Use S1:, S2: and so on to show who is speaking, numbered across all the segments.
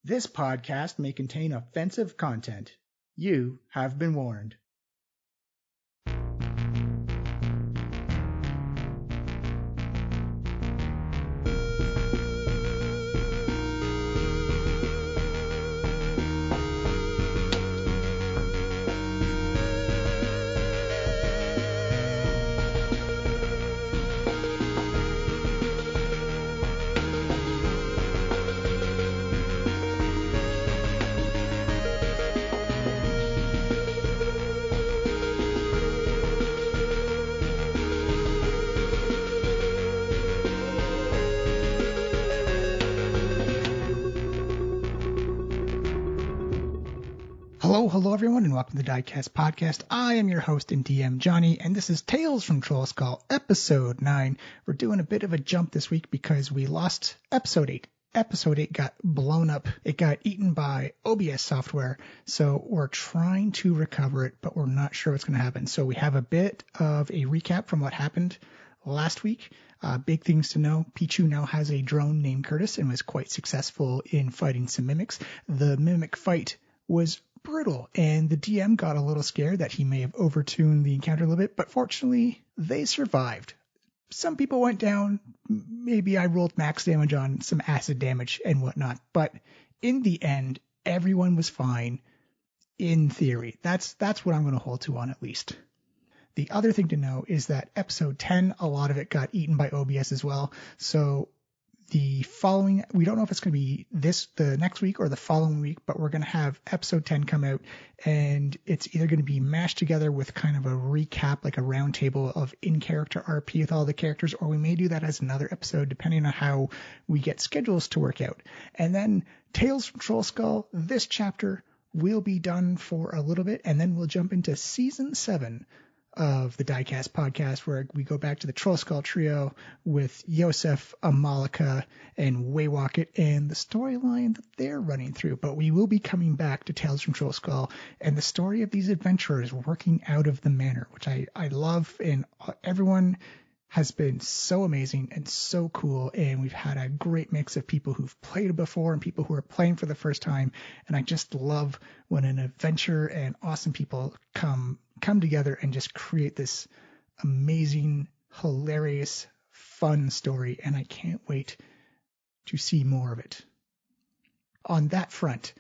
S1: This podcast may contain offensive content. You have been warned. Hello everyone, and welcome to the Diecast podcast. I am your host and DM, Johnny, and this is Tales from Trollskull, episode 9. We're doing a bit of a jump this week because we lost episode 8. Episode 8 got blown up. It got eaten by OBS software, so we're trying to recover it, but we're not sure what's going to happen. So we have a bit of a recap from what happened last week. Big things to know. Pichu now has a drone named Curtis and was quite successful in fighting some mimics. The mimic fight was brutal, and the DM got a little scared that he may have overtuned the encounter a little bit, but fortunately they survived. Some people went down. Maybe I rolled max damage on some acid damage and whatnot, but in the end everyone was fine in theory. That's what I'm going to hold to on at least. The other thing to know is that episode 10, a lot of it got eaten by OBS as well, so the following, we don't know if it's going to be the next week or the following week, but we're going to have episode 10 come out, and it's either going to be mashed together with kind of a recap, like a round table of in-character RP with all the characters, or we may do that as another episode depending on how we get schedules to work out. And then Tales from Trollskull, this chapter will be done for a little bit, and then we'll jump into season 7 of the Diecast podcast, where we go back to the Trollskull trio with Yosef, Amalika, and Waywocket, and the storyline that they're running through. But we will be coming back to Tales from Trollskull and the story of these adventurers working out of the manor, which I love, and everyone has been so amazing and so cool, and we've had a great mix of people who've played it before and people who are playing for the first time, and I just love when an adventure and awesome people come together and just create this amazing, hilarious, fun story, and I can't wait to see more of it. On that front,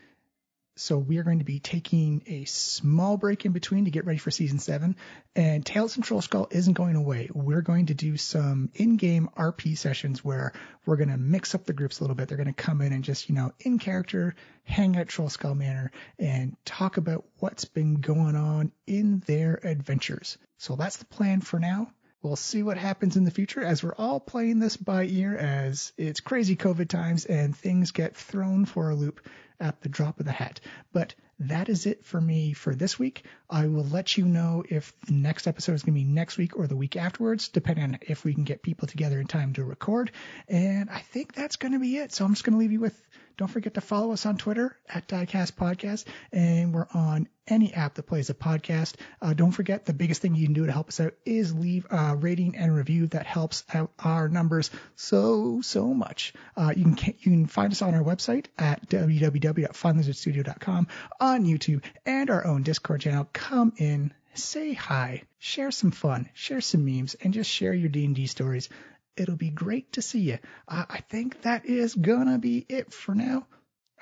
S1: so we are going to be taking a small break in between to get ready for season 7, and Tales from Trollskull isn't going away. We're going to do some in-game RP sessions where we're going to mix up the groups a little bit. They're going to come in and just, in character, hang at Trollskull Manor and talk about what's been going on in their adventures. So that's the plan for now. We'll see what happens in the future as we're all playing this by ear, as it's crazy COVID times and things get thrown for a loop at the drop of the hat. But that is it for me for this week. I will let you know if the next episode is going to be next week or the week afterwards, depending on if we can get people together in time to record. And I think that's going to be it. So I'm just going to leave you with, don't forget to follow us on Twitter at Diecast Podcast, and we're on any app that plays a podcast. Don't forget, the biggest thing you can do to help us out is leave a rating and review. That helps out our numbers so much. You can find us on our website at www.funlizardstudio.com, on YouTube, and our own Discord channel. Come in, say hi, share some fun, share some memes, and just share your D&D stories. It'll be great to see you. I think that is gonna be it for now.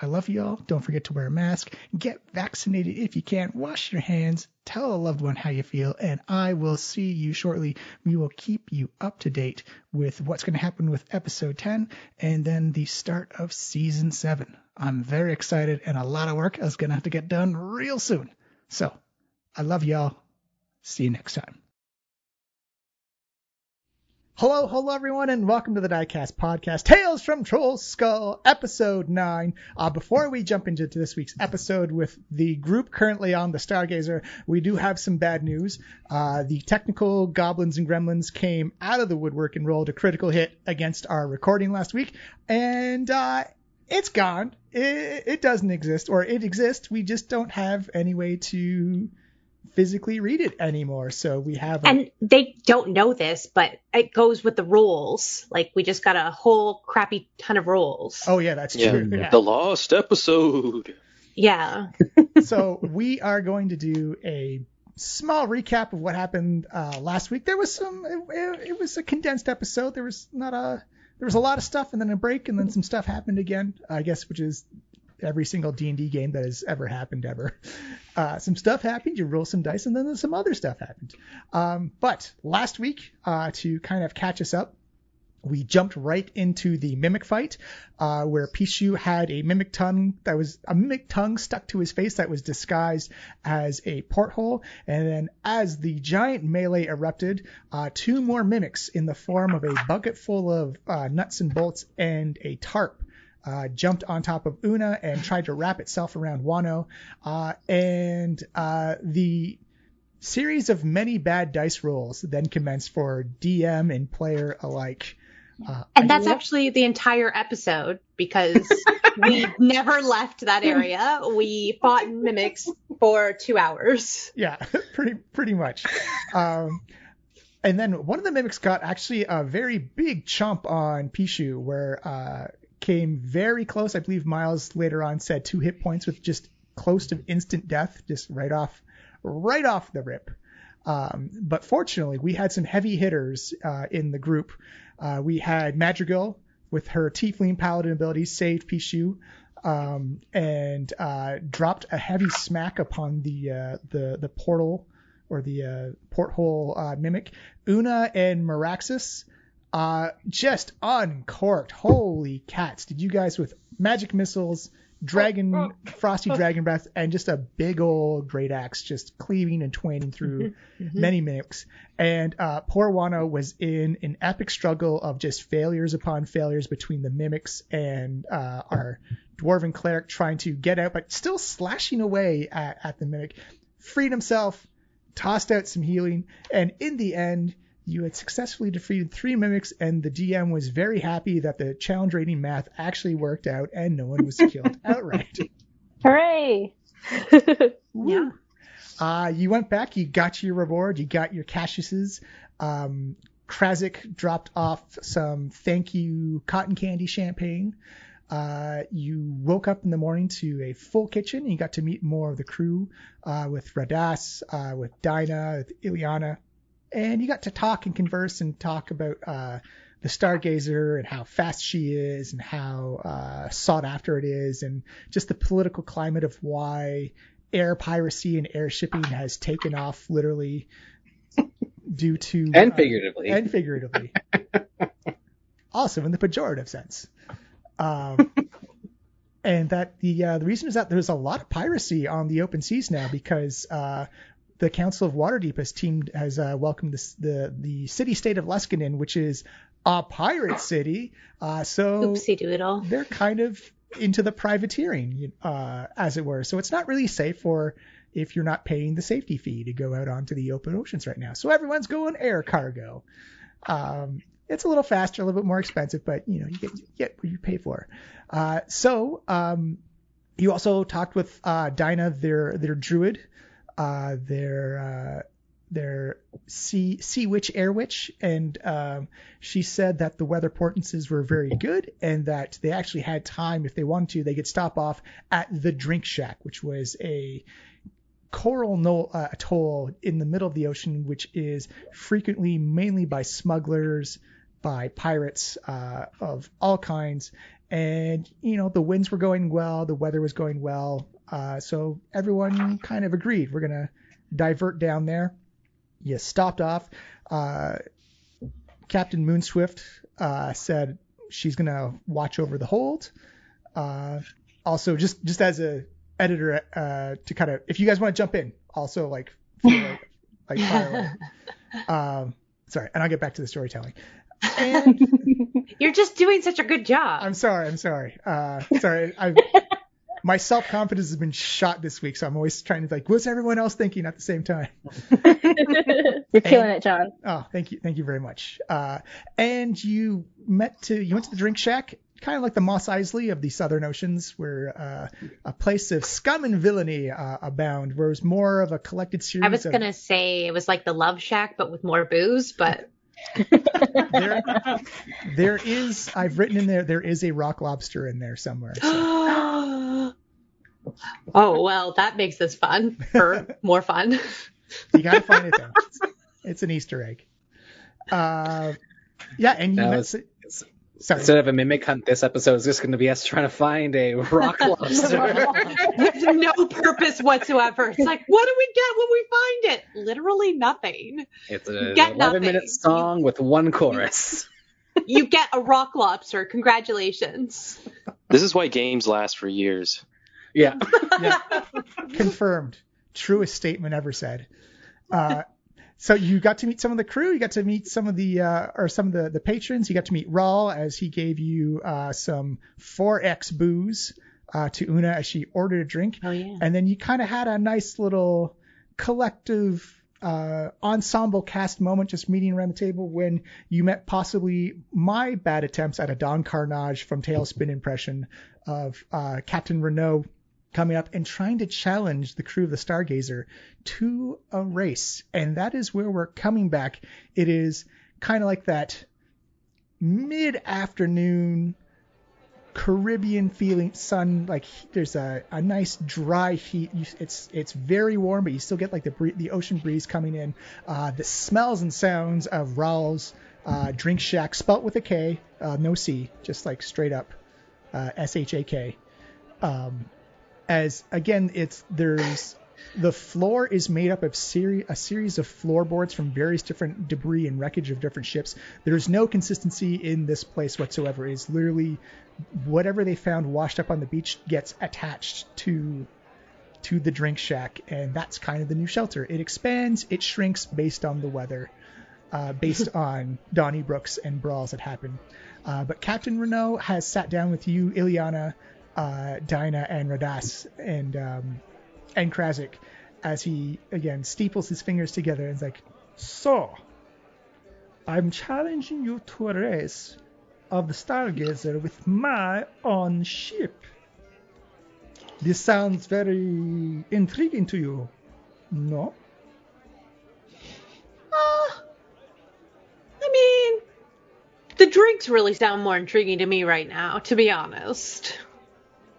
S1: I love you all. Don't forget to wear a mask. Get vaccinated if you can. Wash your hands. Tell a loved one how you feel. And I will see you shortly. We will keep you up to date with what's going to happen with episode 10 and then the start of season 7. I'm very excited, and a lot of work is going to have to get done real soon. So I love y'all. See you next time. Hello everyone, and welcome to the Diecast podcast, Tales from Trollskull, episode 9. Before we jump into this week's episode with the group currently on the Stargazer, we do have some bad news. The technical goblins and gremlins came out of the woodwork and rolled a critical hit against our recording last week, and it's gone. It doesn't exist, or it exists. We just don't have any way to physically read it anymore. So we have...
S2: And they don't know this, but it goes with the rules. Like, we just got a whole crappy ton of rules.
S1: Oh, yeah, that's true. Yeah.
S3: The lost episode.
S2: Yeah.
S1: So we are going to do a small recap of what happened last week. There was it was a condensed episode. There was a lot of stuff and then a break and then some stuff happened again, I guess, which is every single D&D game that has ever happened ever. Some stuff happened, you roll some dice, and then some other stuff happened. But last week, to kind of catch us up, we jumped right into the mimic fight, where Pichu had a mimic tongue stuck to his face that was disguised as a porthole. And then as the giant melee erupted, 2 more mimics in the form of a bucket full of nuts and bolts and a tarp jumped on top of Una and tried to wrap itself around Wano. And the series of many bad dice rolls then commenced for DM and player alike.
S2: And that's actually the entire episode, because we never left that area. We fought mimics for 2 hours.
S1: Yeah, pretty much. And then one of the mimics got actually a very big chomp on Pichu, where came very close. I believe Miles later on said 2 hit points with just close to instant death, just right off the rip. But fortunately, we had some heavy hitters in the group. We had Madrigal with her Tiefling Paladin ability saved Pichu, and dropped a heavy smack upon the portal or the porthole mimic. Una and Meraxis just uncorked. Holy cats! Did you guys with magic missiles, frosty dragon breath, and just a big old great axe just cleaving and twaning through many mimics. And poor Wano was in an epic struggle of just failures upon failures between the mimics and our dwarven cleric trying to get out, but still slashing away at the mimic. Freed himself, tossed out some healing, and in the end, you had successfully defeated 3 mimics, and the DM was very happy that the challenge rating math actually worked out and no one was killed outright.
S4: Hooray!
S2: Yeah.
S1: You went back, you got your reward, you got your Cassiuses. Krazik dropped off some thank you cotton candy champagne. You woke up in the morning to a full kitchen, and you got to meet more of the crew with Radas, with Dinah, with Ileana. And you got to talk and converse and talk about the Stargazer and how fast she is and how sought after it is, and just the political climate of why air piracy and air shipping has taken off literally due to...
S5: And figuratively.
S1: And figuratively. Also in the pejorative sense. And that the reason is that there's a lot of piracy on the open seas now because... the Council of Waterdeep has welcomed the city-state of Leskinen, which is a pirate city. So
S2: oopsie doodle.
S1: They're kind of into the privateering, as it were. So it's not really safe for if you're not paying the safety fee to go out onto the open oceans right now. So everyone's going air cargo. It's a little faster, a little bit more expensive, but you get what you pay for. So you also talked with Dinah, their druid. Their sea witch, air witch, and she said that the weather portences were very good and that they actually had time, if they wanted to, they could stop off at the Drink Shack, which was a coral atoll in the middle of the ocean, which is frequently mainly by smugglers, by pirates of all kinds. And, the winds were going well, the weather was going well. So everyone kind of agreed. We're going to divert down there. You stopped off. Captain Moonswift said she's going to watch over the hold. Also, just as a editor, to kind of, if you guys want to jump in, also feel like fire away. Sorry, and I'll get back to the storytelling. And
S2: you're just doing such a good job.
S1: I'm sorry. Sorry. My self-confidence has been shot this week, so I'm always trying to what's everyone else thinking at the same time?
S4: You're killing it, John.
S1: Oh, thank you very much. And you went to the Drink Shack. kind of like the Mos Eisley of the Southern Oceans, where a place of scum and villainy abound, where it was more of a collected series.
S2: I was going to say it was like the Love Shack, but with more booze, but...
S1: there is, I've written in there is a rock lobster in there somewhere. So.
S2: Oh, well, that makes this fun, or more fun.
S1: You gotta find it though. It's an Easter egg. Yeah, and you sorry.
S5: Instead of a mimic hunt, this episode is just going to be us trying to find a rock lobster.
S2: With no purpose whatsoever. It's like, what do we get when we find it? Literally nothing.
S5: It's an
S2: get
S5: 11-minute song with one chorus.
S2: You get a rock lobster. Congratulations.
S3: This is why games last for years.
S5: Yeah.
S1: Confirmed. Truest statement ever said. So you got to meet some of the crew. You got to meet some of the patrons. You got to meet Rawl as he gave you some 4X booze to Una as she ordered a drink.
S2: Oh yeah.
S1: And then you kind of had a nice little collective ensemble cast moment, just meeting around the table when you met possibly my bad attempts at a Don Carnage from Tailspin impression of Captain Renault coming up and trying to challenge the crew of the Stargazer to a race. And that is where we're coming back. It is kind of like that mid-afternoon Caribbean feeling sun. Like there's a nice dry heat. It's very warm, but you still get like the ocean breeze coming in. The smells and sounds of Rawl's drink shack, spelt with a K, no C, just like straight up SHAK. As again, the floor is made up of a series of floorboards from various different debris and wreckage of different ships. There's no consistency in this place whatsoever. It's literally whatever they found washed up on the beach gets attached to the drink shack, and that's kind of the new shelter. It expands, it shrinks based on the weather, based on Donnybrooks and brawls that happen. But Captain Renault has sat down with you, Ileana, Dinah, and Radas, and Krazik, as he again steeples his fingers together and is like, "So, I'm challenging you to a race of the Stargazer with my own ship. This sounds very intriguing to you, no?"
S2: I mean, the drinks really sound more intriguing to me right now, to be honest.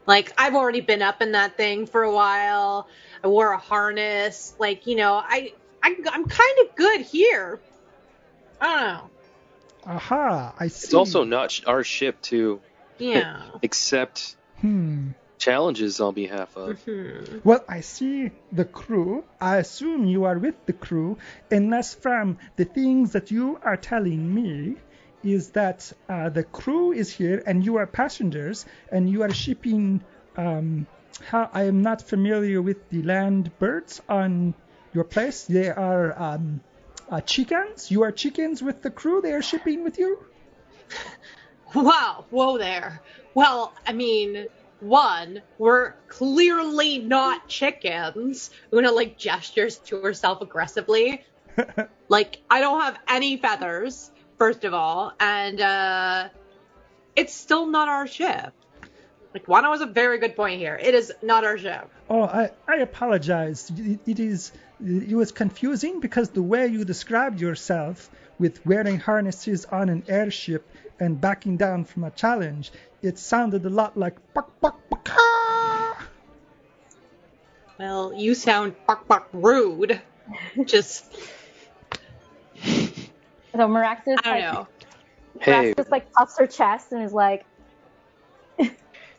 S2: Like, I've already been up in that thing for a while. I wore a harness. Like, you know, I'm kind of good here. I don't know.
S1: Aha, I see.
S3: It's also not our ship to accept challenges on behalf of.
S1: Mm-hmm. Well, I see the crew. I assume you are with the crew, unless from the things that you are telling me is that the crew is here and you are passengers and you are shipping. I am not familiar with the land birds on your place. They are chickens. You are chickens with the crew. They are shipping with you.
S2: Wow, whoa there. Well, I mean, one, we're clearly not chickens. Una like gestures to herself aggressively. Like, I don't have any feathers. First of all, and it's still not our ship. Like, Wano has a very good point here. It is not our ship.
S1: Oh, I apologize. It was confusing because the way you described yourself with wearing harnesses on an airship and backing down from a challenge, it sounded a lot like buck buck buck.
S2: Well, you sound buck rude. Just.
S4: So Meraxis,
S2: I don't know.
S3: Hey.
S4: Meraxis like puffs her chest and is like,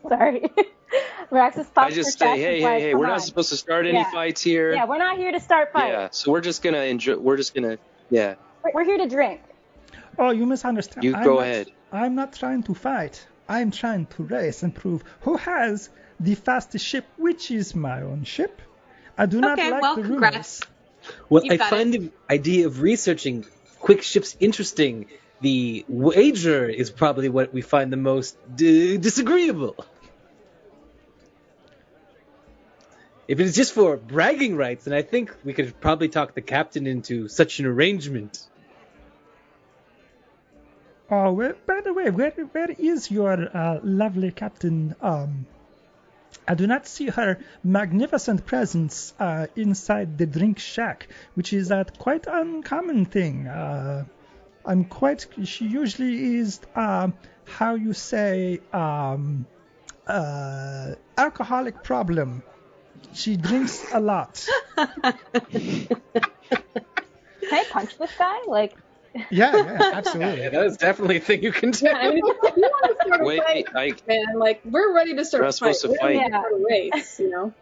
S4: sorry. Meraxis puffs
S3: I
S4: her
S3: just
S4: chest.
S3: say, hey, we're
S4: on.
S3: not supposed to start any fights here.
S4: Yeah, we're not here to start fights.
S3: Yeah, so we're just gonna enjoy. We're
S4: here to drink.
S1: Oh, you misunderstand.
S3: You go ahead.
S1: I'm not trying to fight. I'm trying to race and prove who has the fastest ship, which is my own ship. I do not like the rumors.
S5: Well, I find the idea of researching quick ships interesting. The wager is probably what we find the most disagreeable. If it is just for bragging rights, then I think we could probably talk the captain into such an arrangement.
S6: Oh, well, by the way, where is your lovely captain? I do not see her magnificent presence inside the drink shack, which is a quite uncommon thing. She usually is, how you say, alcoholic problem. She drinks a lot.
S4: Can I punch this guy? Like,
S1: Yeah, absolutely.
S5: Yeah, that is definitely a thing you can do.
S7: Yeah, I mean, if you want to start a fight, man, like, we're ready to start a fight.
S3: Supposed to fight.
S7: We're start a race, you know?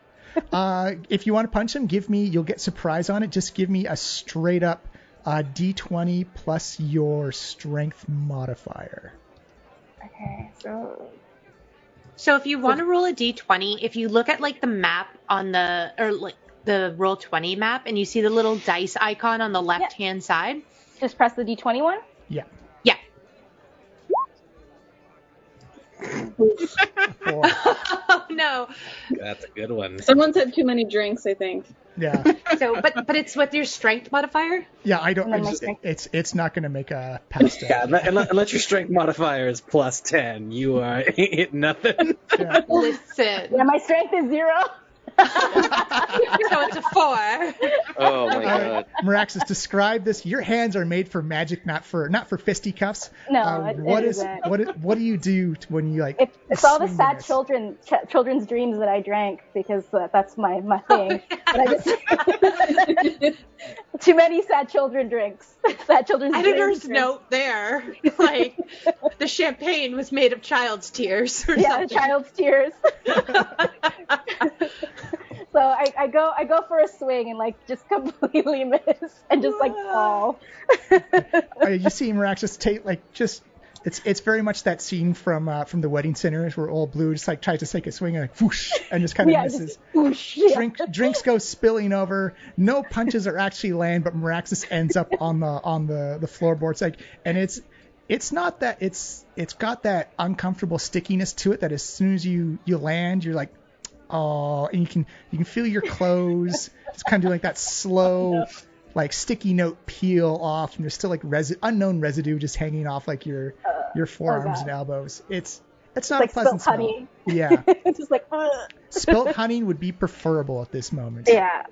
S1: If you want to punch him, you'll get surprise on it. Just give me a straight up D20 plus your strength modifier.
S4: okay, so
S2: So if you want to roll a d20, if you look at like the map on the the Roll20 map and you see the little dice icon on the left hand side,
S4: just press the D20 one.
S1: Yeah.
S2: yeah.
S1: Four.
S2: Oh no.
S5: That's a good one.
S7: Someone's had too many drinks, I think.
S1: Yeah.
S2: So, but it's with your strength modifier.
S1: Yeah, I don't.
S4: And then
S1: It's not going to make a pass.
S5: Yeah, unless your strength modifier is plus 10, you are ain't nothing.
S1: Yeah.
S2: Listen.
S4: Yeah, my strength is 0.
S2: So it's a 4.
S3: Oh my god.
S1: Miraxis, describe this. Your hands are made for magic, not for fisticuffs.
S4: No,
S1: what
S4: it
S1: is
S4: isn't.
S1: what do you do when you like?
S4: It's all the
S1: swing
S4: sad
S1: this?
S4: children's dreams that I drank because that's my thing. But I just too many sad children drinks. Sad children's
S2: Editor's
S4: dreams.
S2: note there. Like the champagne was made of child's tears. Or
S4: Yeah,
S2: something.
S4: child's tears. So I go for a swing and like just completely miss and just like fall.
S1: You see Miraxis take like just. It's very much that scene from the Wedding Sinners where old Blue just like tries to take a swing and like whoosh and just kind of misses.
S4: Just whoosh, yeah.
S1: Drinks go spilling over. No punches are actually land, but Miraxis ends up on the floorboards. Like, and it's not that it's got that uncomfortable stickiness to it that as soon as you land, you're like, oh, and you can feel your clothes just kind of do like that slow. Like sticky note peel off, and there's still like unknown residue just hanging off like your forearms and elbows. It's not
S4: like
S1: a pleasant
S4: spilt
S1: smell.
S4: honey.
S1: Yeah,
S4: just like
S1: spilt honey would be preferable at this moment.
S4: yeah.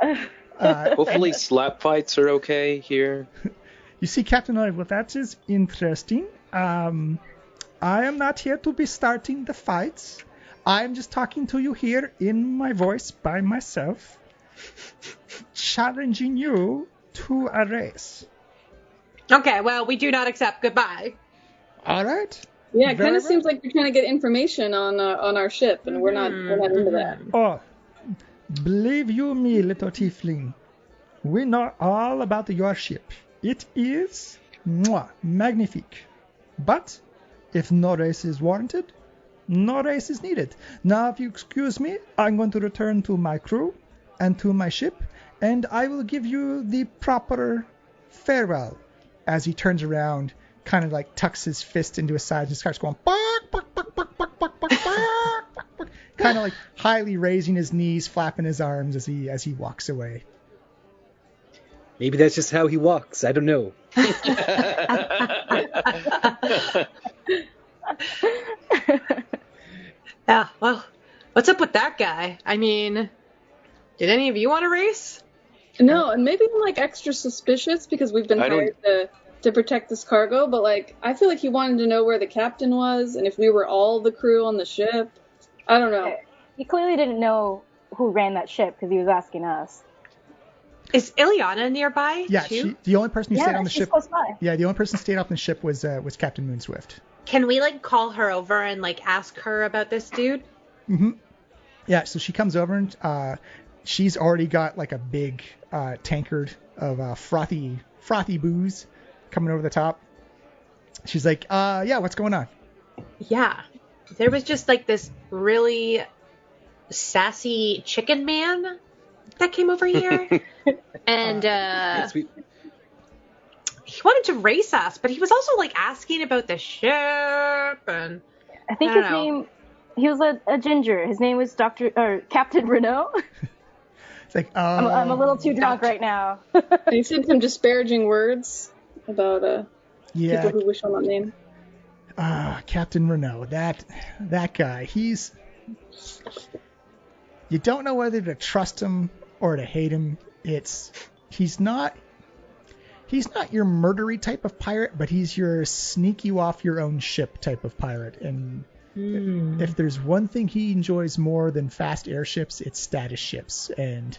S3: Hopefully slap fights are okay here.
S6: You see, Captain Olive, well, that is interesting. I am not here to be starting the fights. I am just talking to you here in my voice by myself, challenging you to a race.
S2: Okay, well, we do not accept. Goodbye.
S1: All right.
S7: Yeah, it kind
S1: Very
S7: of seems like you're trying to get information on our ship, and we're not into that.
S6: Oh, believe you me, little tiefling, we know all about your ship. It is magnifique. But if no race is warranted, no race is needed. Now, if you excuse me, I'm going to return to my crew and to my ship, and I will give you the proper farewell. As he turns around, kind of like tucks his fist into his side and starts going bark, bark, bark, bark, bark, bark, bark, bark, bark, kind of like highly raising his knees, flapping his arms as he walks away.
S5: Maybe that's just how he walks. I don't know.
S2: Yeah, well, what's up with that guy? I mean, did any of you want to race?
S7: No, and maybe I'm like extra suspicious because we've been hired to protect this cargo, but like I feel like he wanted to know where the captain was and if we were all the crew on the ship. I don't know.
S4: He clearly didn't know who ran that ship because he was asking us.
S2: Is Ileana nearby?
S1: Yeah,
S2: too?
S1: the only person who stayed on the
S4: she's
S1: ship.
S4: close by.
S1: Yeah, the only person who stayed off the ship was Captain Moonswift.
S2: Can we like call her over and like ask her about this dude?
S1: Mm-hmm. Yeah, so she comes over and she's already got like a big tankard of frothy booze coming over the top. She's like, yeah, what's going on?
S2: Yeah. There was just like this really sassy chicken man that came over here. And he wanted to race us, but he was also like asking about the ship and
S4: I think his name, he was a ginger. His name was Captain Renault.
S1: It's like,
S4: I'm a little too drunk right now.
S7: He said some disparaging words about people who wish on that name.
S1: Captain Renault, that guy, you don't know whether to trust him or to hate him. He's not your murdery type of pirate, but he's your sneak you off your own ship type of pirate. And if there's one thing he enjoys more than fast airships, it's status ships, and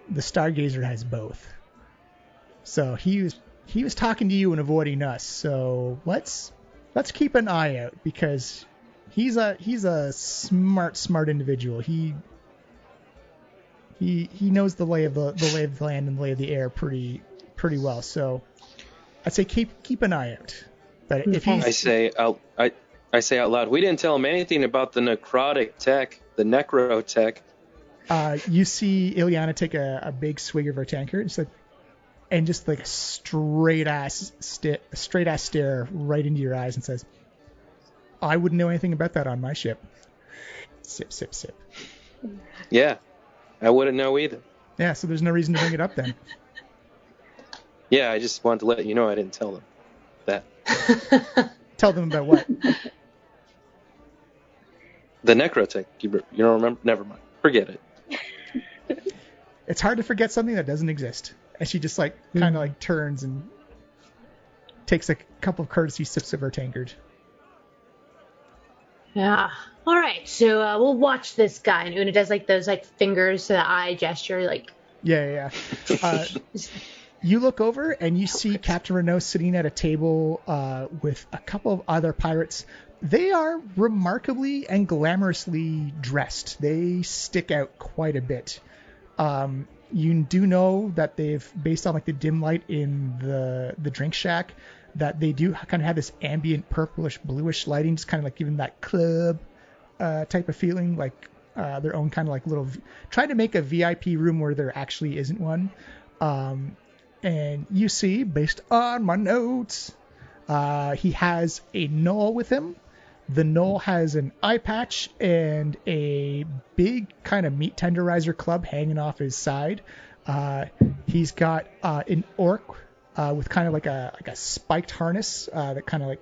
S1: the Stargazer has both. So he was talking to you and avoiding us. So let's keep an eye out, because he's a smart individual. He knows the lay of the land and the lay of the air pretty well. So I'd say keep an eye out. But if he's...
S3: I say out loud, we didn't tell him anything about the necrotic tech, the necro tech.
S1: You see Ileana take a big swig of her tankard and just like a straight ass stare right into your eyes and says, I wouldn't know anything about that on my ship. Sip, sip, sip.
S3: Yeah, I wouldn't know either.
S1: Yeah, so there's no reason to bring it up then.
S3: Yeah, I just wanted to let you know I didn't tell them that.
S1: Tell them about what?
S3: The necrotech. You don't remember? Never mind. Forget it.
S1: It's hard to forget something that doesn't exist. And she just kind of turns and takes a couple of courtesy sips of her tankard.
S2: Yeah. All right. So we'll watch this guy. And Una does those fingers to the eye gesture.
S1: Yeah. You look over and you see Captain Renault sitting at a table with a couple of other pirates. They are remarkably and glamorously dressed. They stick out quite a bit. You do know that they've, based on the dim light in the drink shack, that they do kind of have this ambient purplish bluish lighting, just kind of giving that club type of feeling, their own kind of little, trying to make a VIP room where there actually isn't one. And you see, based on my notes, he has a gnoll with him. The gnoll has an eye patch and a big kind of meat tenderizer club hanging off his side. He's got an orc with kind of a spiked harness that kind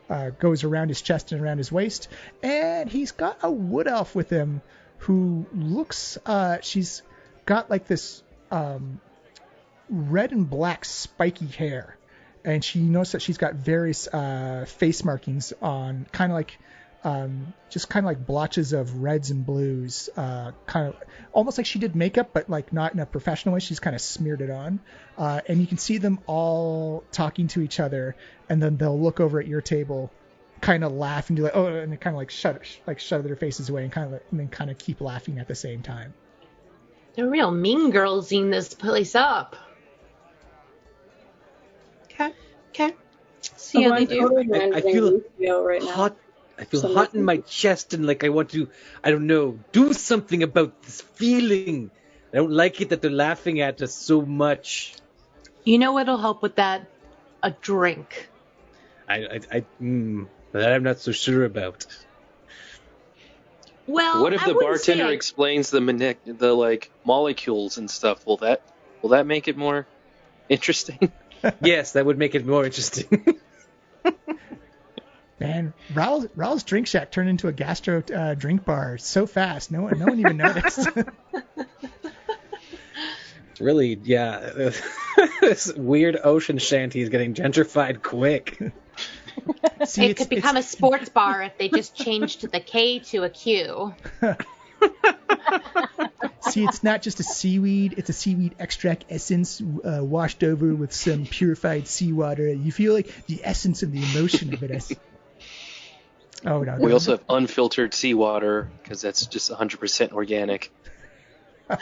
S1: of goes around his chest and around his waist. And he's got a wood elf with him who looks, she's got this red and black spiky hair. And she noticed that she's got various face markings on just blotches of reds and blues, kind of almost like she did makeup, but not in a professional way. She's kind of smeared it on. And you can see them all talking to each other, and then they'll look over at your table, kind of laugh and do and they kind of shut their faces away and then kind of keep laughing at the same time.
S2: They're real mean girls eating this place up. Okay. See how they do.
S5: I feel
S7: right
S5: hot. I feel hot in my chest, and I want to, I don't know, do something about this feeling. I don't like it that they're laughing at us so much.
S2: You know what'll help with that? A drink.
S5: That I'm not so sure about.
S2: Well,
S3: what if the bartender explains the molecules and stuff? Will that make it more interesting?
S5: Yes, that would make it more interesting.
S1: Man, Raul's Drink Shack turned into a gastro drink bar so fast. No one even noticed.
S5: Really, yeah. This weird ocean shanty is getting gentrified quick.
S2: See, it could become a sports bar if they just changed the K to a Q.
S1: See, it's not just a seaweed, it's a seaweed extract essence washed over with some purified seawater. You feel the essence of the emotion of it. Oh, no.
S3: We also have unfiltered seawater, because that's just 100% organic.
S1: I'm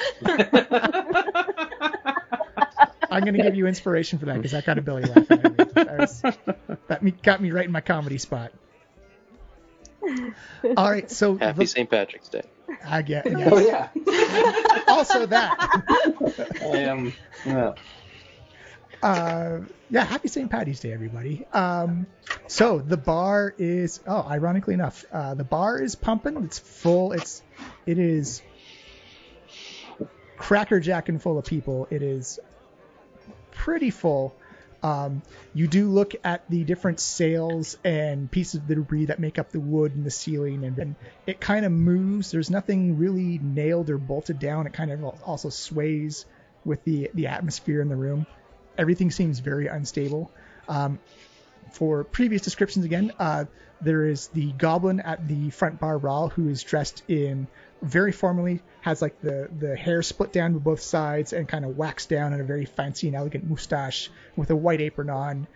S1: going to give you inspiration for that, because that got a belly laugh out of me. That got me right in my comedy spot. All right, so
S3: Happy St. Patrick's Day.
S1: I get.
S5: Yes. Oh yeah.
S1: Also that.
S5: Yeah.
S1: Happy St. Patty's Day, everybody. So the bar is. Oh, ironically enough, the bar is pumping. It's full. It is crackerjacking full of people. It is pretty full. You do look at the different sails and pieces of the debris that make up the wood and the ceiling, and then it kind of moves. There's nothing really nailed or bolted down. It kind of also sways with the atmosphere in the room. Everything seems very unstable. For previous descriptions again, there is the goblin at the front bar, Rahl, who is dressed in very formally, has like the hair split down to both sides and kind of waxed down in a very fancy and elegant mustache with a white apron on,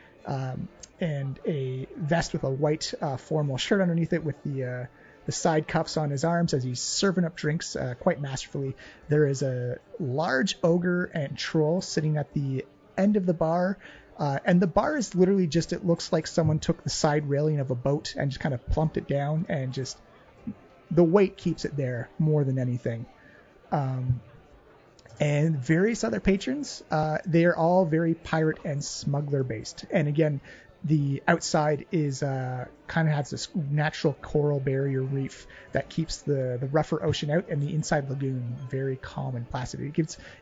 S1: and a vest with a white formal shirt underneath it with the side cuffs on his arms as he's serving up drinks quite masterfully. There is a large ogre and troll sitting at the end of the bar. And the bar is literally just, it looks like someone took the side railing of a boat and just kind of plumped it down, and just the weight keeps it there more than anything. And various other patrons, they are all very pirate and smuggler based. And again, the outside is kind of has this natural coral barrier reef that keeps the rougher ocean out, and the inside lagoon very calm and placid. It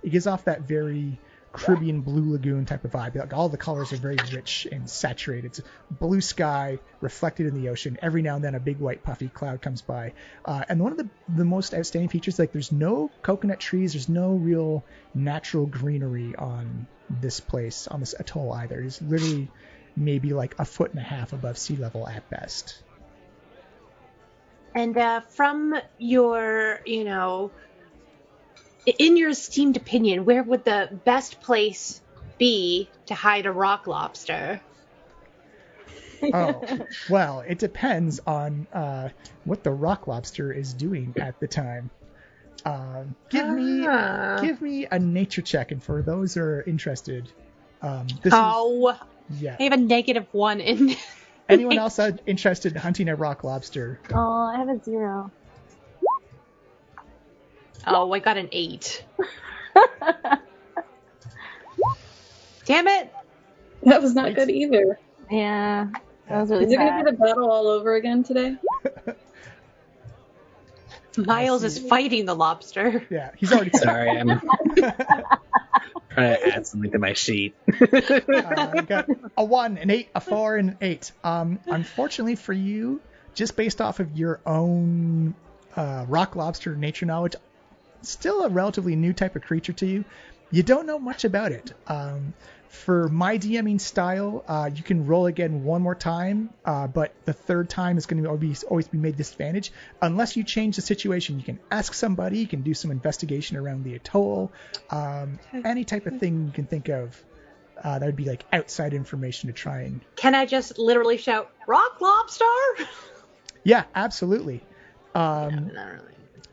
S1: gives off that very Caribbean blue lagoon type of vibe. Like all the colors are very rich and saturated. It's blue sky reflected in the ocean. Every now and then a big white puffy cloud comes by. And one of the most outstanding features, like there's no coconut trees, there's no real natural greenery on this place, on this atoll either. It's literally maybe like 1.5 feet above sea level at best.
S2: And from your, in your esteemed opinion, where would the best place be to hide a rock lobster?
S1: Oh, well, it depends on what the rock lobster is doing at the time. Give me a nature check, and for those who are interested,
S2: I have a -1 in.
S1: Anyone else interested in hunting a rock lobster?
S4: Oh, I have a 0.
S2: Oh, I got an 8. Damn it!
S7: That was not good either.
S4: Yeah, that was really
S7: Is it going
S4: bad.
S7: to be the battle all over again today?
S2: Miles is fighting the lobster.
S1: Yeah, he's already.
S5: Sorry, I'm trying to add something to my sheet.
S1: I got a 1, an 8, a 4, and an 8. Unfortunately for you, just based off of your own rock lobster nature knowledge, still a relatively new type of creature to you. You don't know much about it. For my DMing style, you can roll again one more time, but the third time is going to always be made disadvantage unless you change the situation. You can ask somebody, you can do some investigation around the atoll, any type of thing you can think of. That would be like outside information to try and...
S2: Can I just literally shout, rock lobster?
S1: Yeah, absolutely.
S2: No, not really.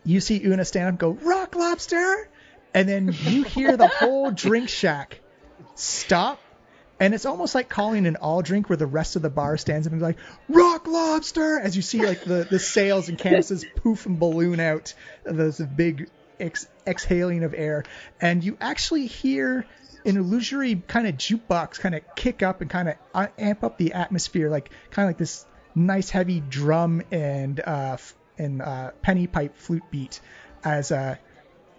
S1: You see Una stand up and go, rock lobster! And then you hear the whole drink shack stop. And it's almost like calling an all drink where the rest of the bar stands up and is like, rock lobster! As you see like the sails and canvases poof and balloon out. There's a big exhaling of air. And you actually hear an illusory kind of jukebox kind of kick up and kind of amp up the atmosphere, like kind of like this nice heavy drum and penny pipe flute beat, as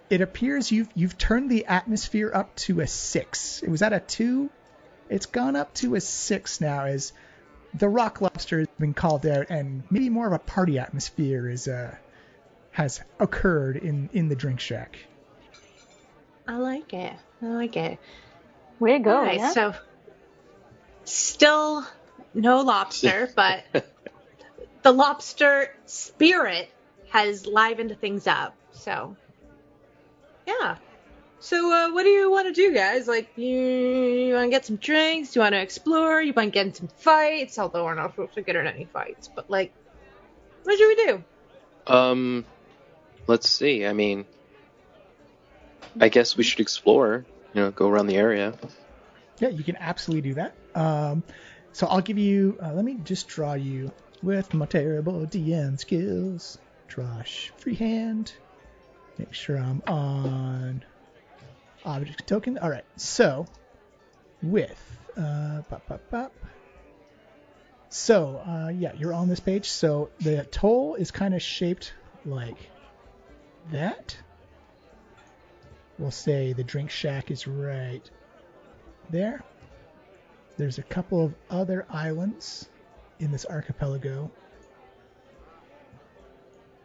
S1: it appears you've turned the atmosphere up to a 6. It was at a 2. It's gone up to a 6 now, as the rock lobster has been called out, and maybe more of a party atmosphere has occurred in the drink shack.
S2: I like it.
S4: Way to go,
S2: All right,
S4: yeah?
S2: so still no lobster, but the lobster spirit has livened things up. So, yeah. So, what do you want to do, guys? Like, you want to get some drinks? You want to explore? You want to get in some fights? Although we're not supposed to get in any fights. But, like, what should we do?
S3: Let's see. I mean, I guess we should explore. Go around the area.
S1: Yeah, you can absolutely do that. So I'll give you... let me just draw you with my terrible DM skills. Draw freehand. Make sure I'm on object token. All right, so with... So, yeah, you're on this page. So the atoll is kind of shaped like that. We'll say the drink shack is right there. There's a couple of other islands in this archipelago.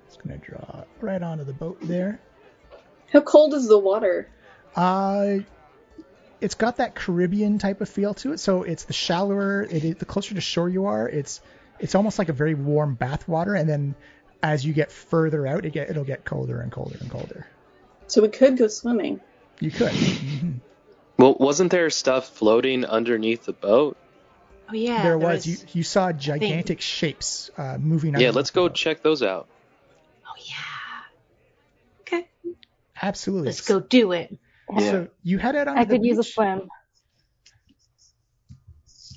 S1: Just going to draw right onto the boat there.
S7: How cold is the water?
S1: It's got that Caribbean type of feel to it. So it's the shallower, the closer to shore you are, it's almost like a very warm bath water. And then as you get further out, it'll get colder and colder and colder.
S7: So we could go swimming.
S1: You could. Mm-hmm.
S3: Well, wasn't there stuff floating underneath the boat?
S2: Oh, yeah.
S1: There was. You saw gigantic shapes moving.
S3: Yeah, let's go check those out.
S2: Oh, yeah. Okay.
S1: Absolutely.
S2: Let's go do it.
S1: Yeah. So you head out onto the beach.
S4: I could use a swim.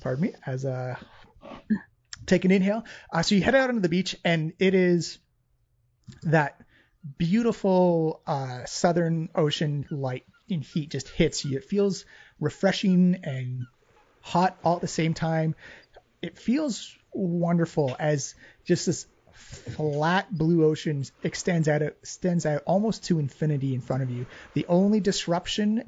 S1: Pardon me, as take an inhale. So you head out onto the beach, and it is that beautiful southern ocean light and heat just hits you. It feels refreshing and hot all at the same time. It feels wonderful as just this flat blue ocean extends out almost to infinity in front of you. The only disruption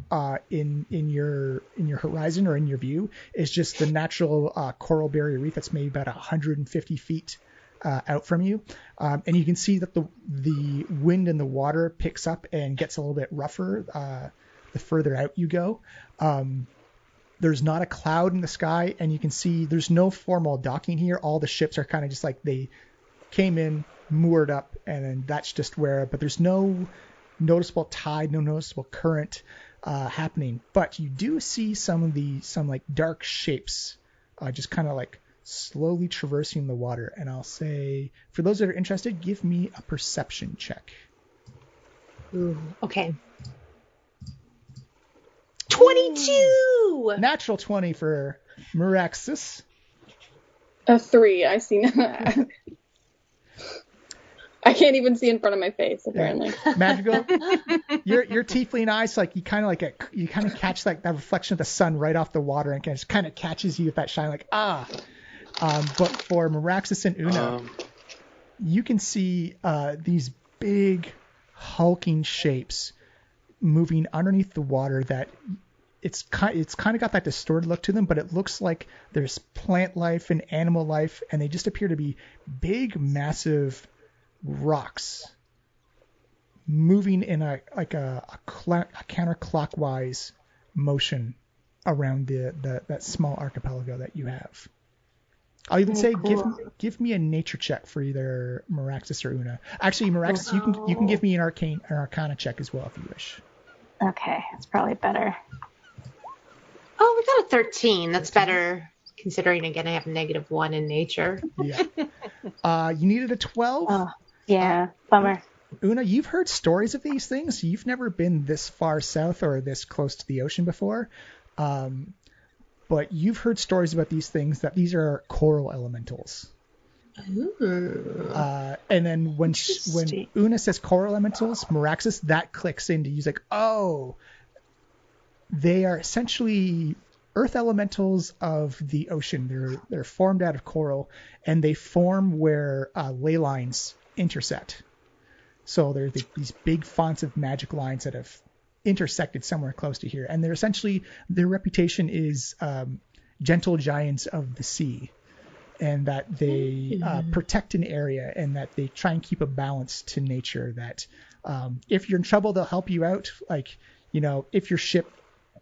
S1: in your horizon or in your view is just the natural coral barrier reef that's maybe about 150 feet out from you, and you can see that the wind and the water picks up and gets a little bit rougher the further out you go. There's not a cloud in the sky, and you can see there's no formal docking here. All the ships are kind of just like they came in, moored up, and then that's just where. But there's no noticeable tide, no noticeable current happening. But you do see some like dark shapes, just kind of like slowly traversing the water. And I'll say, for those that are interested, give me a perception check.
S2: Ooh, okay. 22!
S1: Natural 20 for Meraxis.
S7: A 3. I see none. I can't even see in front of my face, apparently.
S1: Yeah. Magical. Your tiefling eyes, like you kind of catch like that reflection of the sun right off the water, and just kind of catches you with that shine, like But for Meraxis and Una, you can see these big hulking shapes moving underneath the water. That it's kind of got that distorted look to them, but it looks like there's plant life and animal life, and they just appear to be big, massive rocks moving in a counterclockwise motion around that small archipelago that you have. I'll even say give me a nature check for either Meraxis or Una. Actually, Meraxis, you can give me an arcana check as well if you wish.
S4: Okay, that's probably better.
S2: Oh, we got a 13. That's better, considering, again, I have -1 in nature.
S1: Yeah. You needed a 12?
S4: Oh, yeah, bummer.
S1: Una, you've heard stories of these things. You've never been this far south or this close to the ocean before. But you've heard stories about these things, that these are coral elementals.
S2: Ooh.
S1: And then when Una says coral elementals, Meraxis, that clicks into you. Like, oh, they are essentially earth elementals of the ocean. They're formed out of coral, and they form where ley lines intersect. So they're these big fonts of magic lines that have intersected somewhere close to here, and their reputation is gentle giants of the sea, and that they protect an area, and that they try and keep a balance to nature. That if you're in trouble, they'll help you out. Like, if your ship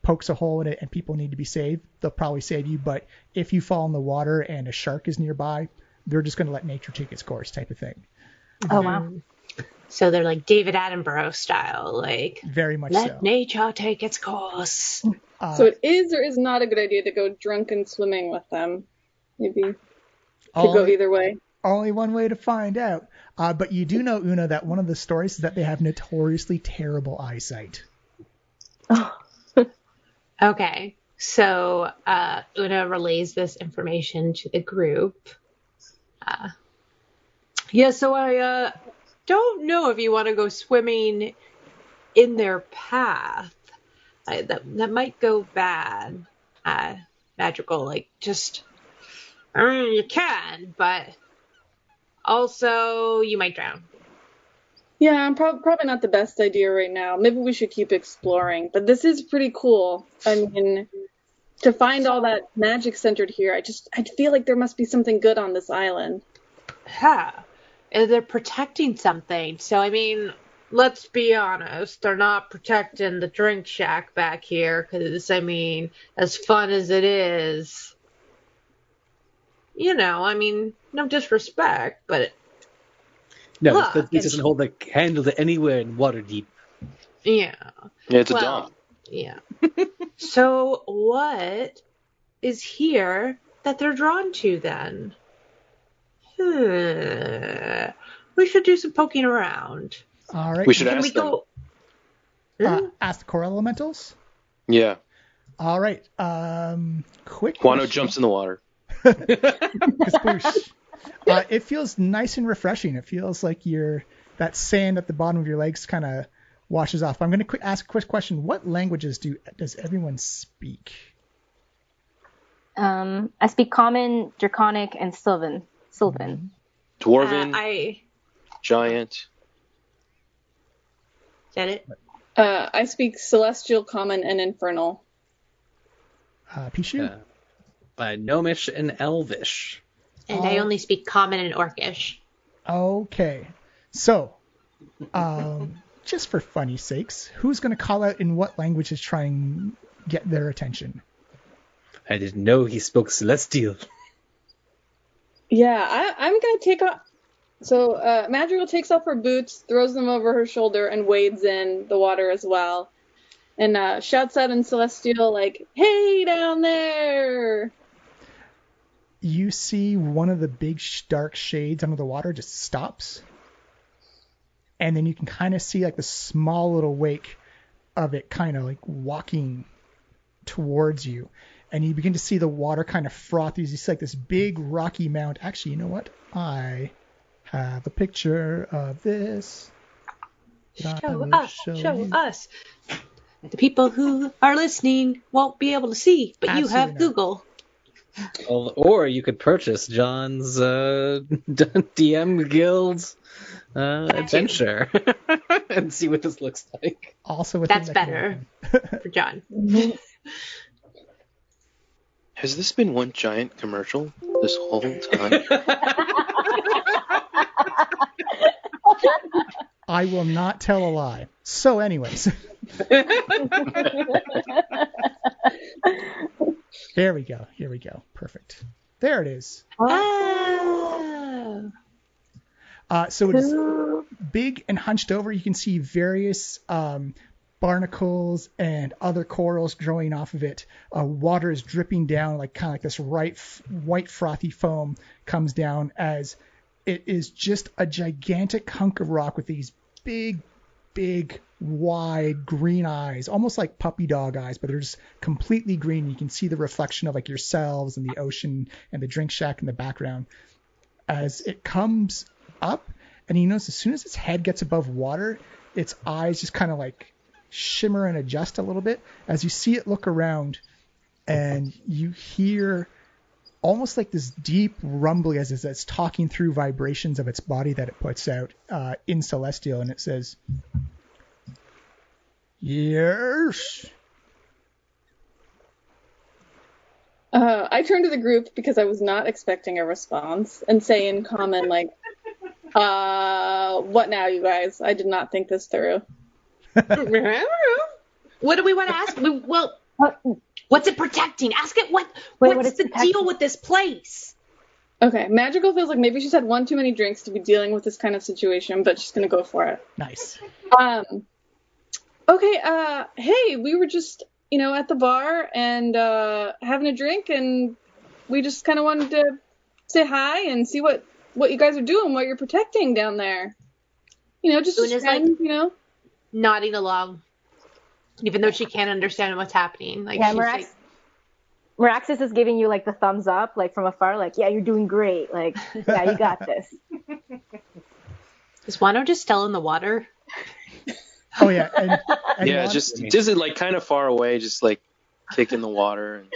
S1: pokes a hole in it and people need to be saved, they'll probably save you. But if you fall in the water and a shark is nearby, they're just going to let nature take its course, type of thing.
S4: Oh, wow.
S2: So they're like David Attenborough style, like
S1: very much
S2: let nature take its course.
S7: So it is or is not a good idea to go drunken swimming with them. Maybe could go either way.
S1: Only one way to find out. But you do know, Una, that one of the stories is that they have notoriously terrible eyesight.
S2: Okay, so Una relays this information to the group. So I don't know if you want to go swimming in their path. That might go bad. Magical, like, just, you can, but also you might drown.
S7: Yeah, probably not the best idea right now. Maybe we should keep exploring. But this is pretty cool. I mean, to find all that magic centered here. I feel like there must be something good on this island.
S2: Yeah. And they're protecting something. So, I mean, let's be honest. They're not protecting the drink shack back here. Because, I mean, as fun as it is, you know, I mean, no disrespect, but...
S5: No,
S2: look,
S5: it doesn't hold a candle to anywhere in Waterdeep.
S2: Yeah.
S3: Yeah, it's a dump.
S2: Yeah. So what is here that they're drawn to then? We should do some poking around.
S1: All right.
S3: We should
S2: Can
S3: ask
S2: we
S3: them.
S2: go?
S1: Ask the core elementals.
S3: Yeah.
S1: All right. Quick.
S3: Guano
S1: question.
S3: jumps in the water.
S1: Kasploosh. It feels nice and refreshing. It feels like that sand at the bottom of your legs kind of washes off. I'm going to ask a quick question. What languages does everyone speak?
S4: I speak Common, Draconic, and Sylvan.
S3: Dwarven, Giant.
S2: Is that it?
S7: I speak Celestial, Common, and Infernal.
S1: Pishu?
S5: Gnomish and Elvish.
S2: And I only speak Common and Orcish.
S1: Okay. So, just for funny sakes, who's going to call out in what language is trying to get their attention?
S5: I didn't know he spoke Celestial.
S7: Yeah, I'm gonna take off. So Madrigal takes off her boots, throws them over her shoulder, and wades in the water as well, and shouts out in Celestial like, "Hey, down there!"
S1: You see one of the big dark shades under the water just stops, and then you can kind of see like the small little wake of it kind of like walking towards you. And you begin to see the water kind of froth. You see like this big rocky mound. Actually, you know what? I have a picture of this.
S2: Show us. The people who are listening won't be able to see, but you have Google.
S5: Or you could purchase John's DM Guild's adventure and see what this looks like.
S1: Also,
S2: that's better for John.
S3: Has this been one giant commercial this whole time?
S1: I will not tell a lie. So anyways. Here we go. Perfect. There it is.
S2: Oh.
S1: So it is big and hunched over. You can see various barnacles and other corals growing off of it. Water is dripping down, like kind of like this white frothy foam comes down as it is just a gigantic hunk of rock with these big, wide green eyes, almost like puppy dog eyes, but they're just completely green. You can see the reflection of like yourselves and the ocean and the drink shack in the background as it comes up. And you notice as soon as its head gets above water, its eyes just kind of like shimmer and adjust a little bit as you see it look around, and you hear almost like this deep rumbling as it's talking through vibrations of its body that it puts out in Celestial, and it says, "Yes."
S7: I turn to the group because I was not expecting a response and say in common like, "What now, you guys? I did not think this through."
S2: What do we want to ask? Well, what's it protecting? Ask it what's the deal with this place?
S7: Okay, Magical feels like maybe she's had one too many drinks to be dealing with this kind of situation, but she's gonna go for it.
S1: Nice.
S7: Okay, hey, we were just, at the bar and having a drink, and we just kind of wanted to say hi and see what you guys are doing, what you're protecting down there. Just a friend,
S2: nodding along, even though she can't understand what's happening. Like,
S4: yeah, Meraxis is giving you like the thumbs up, like from afar, like, yeah, you're doing great. Like, yeah, you got this.
S2: Is Wano just still in the water?
S1: Oh yeah, and
S3: yeah, Wano, just like kind of far away, just like kicking the water.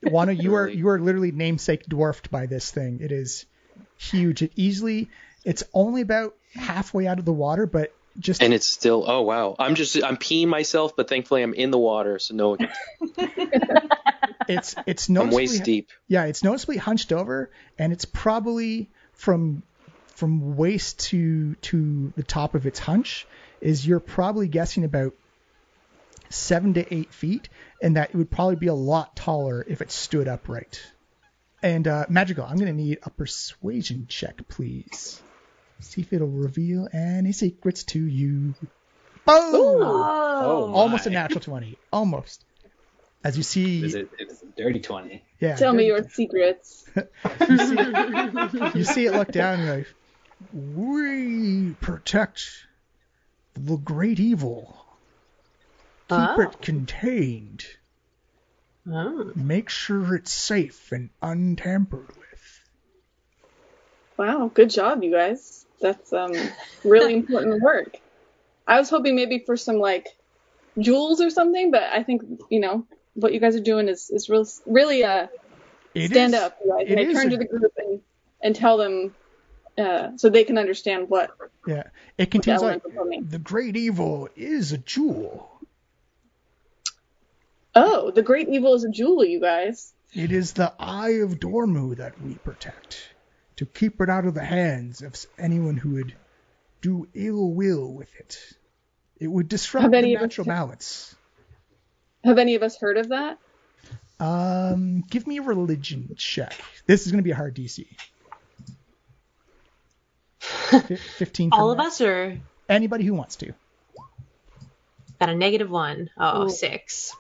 S3: And
S1: Wano, you are literally namesake dwarfed by this thing. It is huge. It's only about halfway out of the water, but
S3: And it's still, oh wow. I'm peeing myself, but thankfully I'm in the water, so no one can.
S1: It's
S3: I'm
S1: noticeably
S3: waist deep.
S1: Yeah, it's noticeably hunched over, and it's probably from waist to the top of its hunch you're probably guessing about 7 to 8 feet, and that it would probably be a lot taller if it stood upright. And Magical, I'm going to need a persuasion check, please. See if it'll reveal any secrets to you. Boom!
S5: Oh,
S1: almost a natural 20. Almost. As you see...
S5: It's a dirty 20.
S1: Yeah.
S7: Tell me your secrets.
S1: you see it look down and you're like, we protect the great evil. Keep it contained.
S2: Oh.
S1: Make sure it's safe and untampered with.
S7: Wow, good job, you guys. That's really important work. I was hoping maybe for some like jewels or something, but I think what you guys are doing is really stand up, you guys. And I turn to the group and tell them so they can understand what.
S1: Yeah, it contains like the great evil is a jewel.
S7: Oh, the great evil is a jewel, you guys.
S1: It is the Eye of Dormu that we protect, to keep it out of the hands of anyone who would do ill will with it. It would disrupt the natural balance.
S7: Have any of us heard of that?
S1: Give me a religion check. This is going to be a hard DC. 15.
S2: All of us, or
S1: anybody who wants to.
S2: Got a -1. Oh, 6.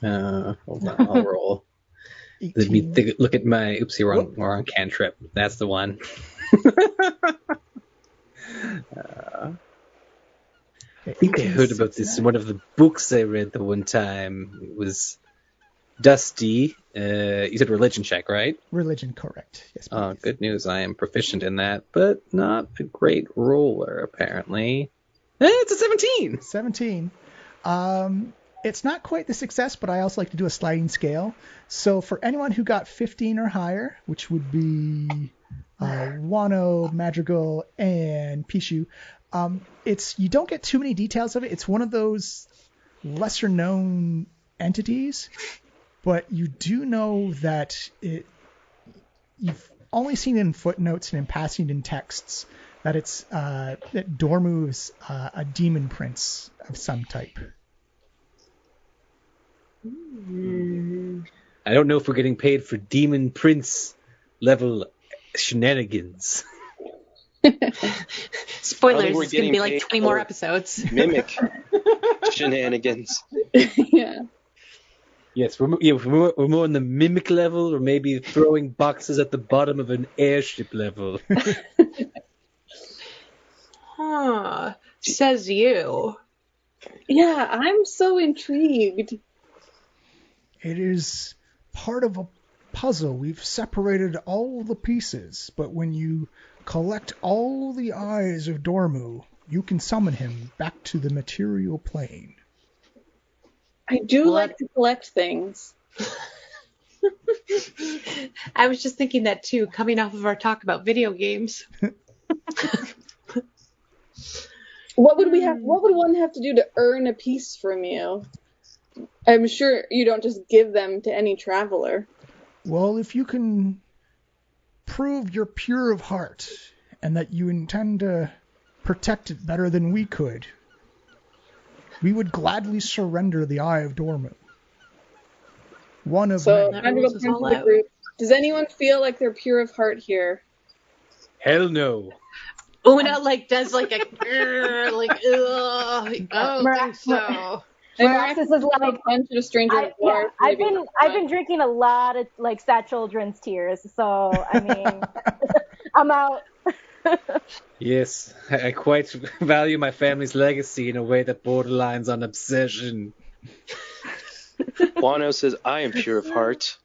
S5: Hold on, I'll roll. Let me look at my... Oopsie, wrong cantrip. That's the one. I think I heard about this in one of the books I read the one time. It was Dusty. You said religion check, right?
S1: Religion, correct. Yes.
S5: Oh, good news. I am proficient in that, but not a great roller, apparently. It's a 17!
S1: 17. It's not quite the success, but I also like to do a sliding scale. So for anyone who got 15 or higher, which would be Wano, Madrigal, and Pishu, you don't get too many details of it. It's one of those lesser known entities, but you do know that you've only seen in footnotes and in passing in texts that it's that Dormu is a demon prince of some type.
S5: I don't know if we're getting paid for demon prince level shenanigans.
S2: Spoilers, it's going to be like 20 more episodes.
S3: Mimic shenanigans.
S7: Yeah.
S5: Yes, we're more on the mimic level, or maybe throwing boxes at the bottom of an airship level.
S2: Huh. Says you.
S7: Yeah, I'm so intrigued.
S1: It is part of a puzzle. We've separated all the pieces, but when you collect all the eyes of Dormu, you can summon him back to the material plane.
S7: I do like to collect things.
S2: I was just thinking that too, coming off of our talk about video games.
S7: What would one have to do to earn a piece from you? I'm sure you don't just give them to any traveler.
S1: Well, if you can prove you're pure of heart and that you intend to protect it better than we could, we would gladly surrender the Eye of Dormu. One of
S7: many.
S2: I'm going to go
S7: to the group. Does anyone feel like they're pure of heart here?
S5: Hell no.
S2: Una does a like I don't think so.
S4: Miraxis is like,
S7: to a stranger.
S4: I've been drinking a lot of sad children's tears, so I mean, I'm out.
S5: Yes, I quite value my family's legacy in a way that borderlines on obsession.
S3: Wano says, I am pure of heart.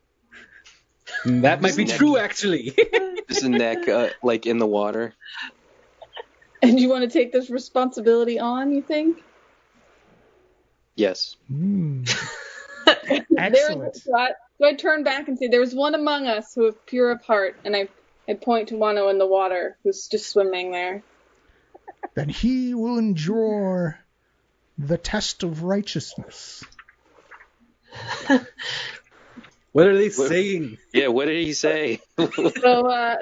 S5: That might be true, actually.
S3: His neck, in the water.
S7: And you want to take this responsibility on, you think?
S3: Yes.
S1: Excellent.
S7: So I turn back and say, there was one among us who is pure of heart, and I point to Wano in the water, who's just swimming there.
S6: then he will endure the test of righteousness.
S5: What are they saying?
S3: Yeah, what did he say?
S7: So I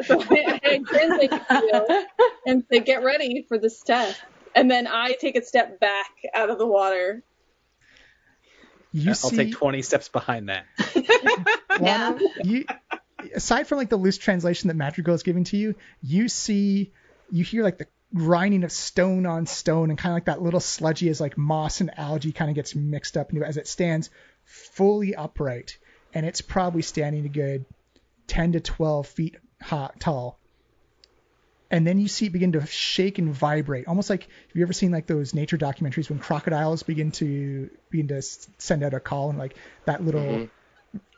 S7: translate to you and say, get ready for this test. And then I take a step back out of the water.
S5: I'll take 20 steps behind that.
S6: Lana, aside from like the loose translation that Madrigal is giving to you, you hear like the grinding of stone on stone and kind of like that little sludgy as like moss and algae kind of gets mixed up into it as it stands fully upright. And it's probably standing a good 10 to 12 feet tall. And then you see it begin to shake and vibrate, almost like, have you ever seen like those nature documentaries when crocodiles begin to send out a call and like that little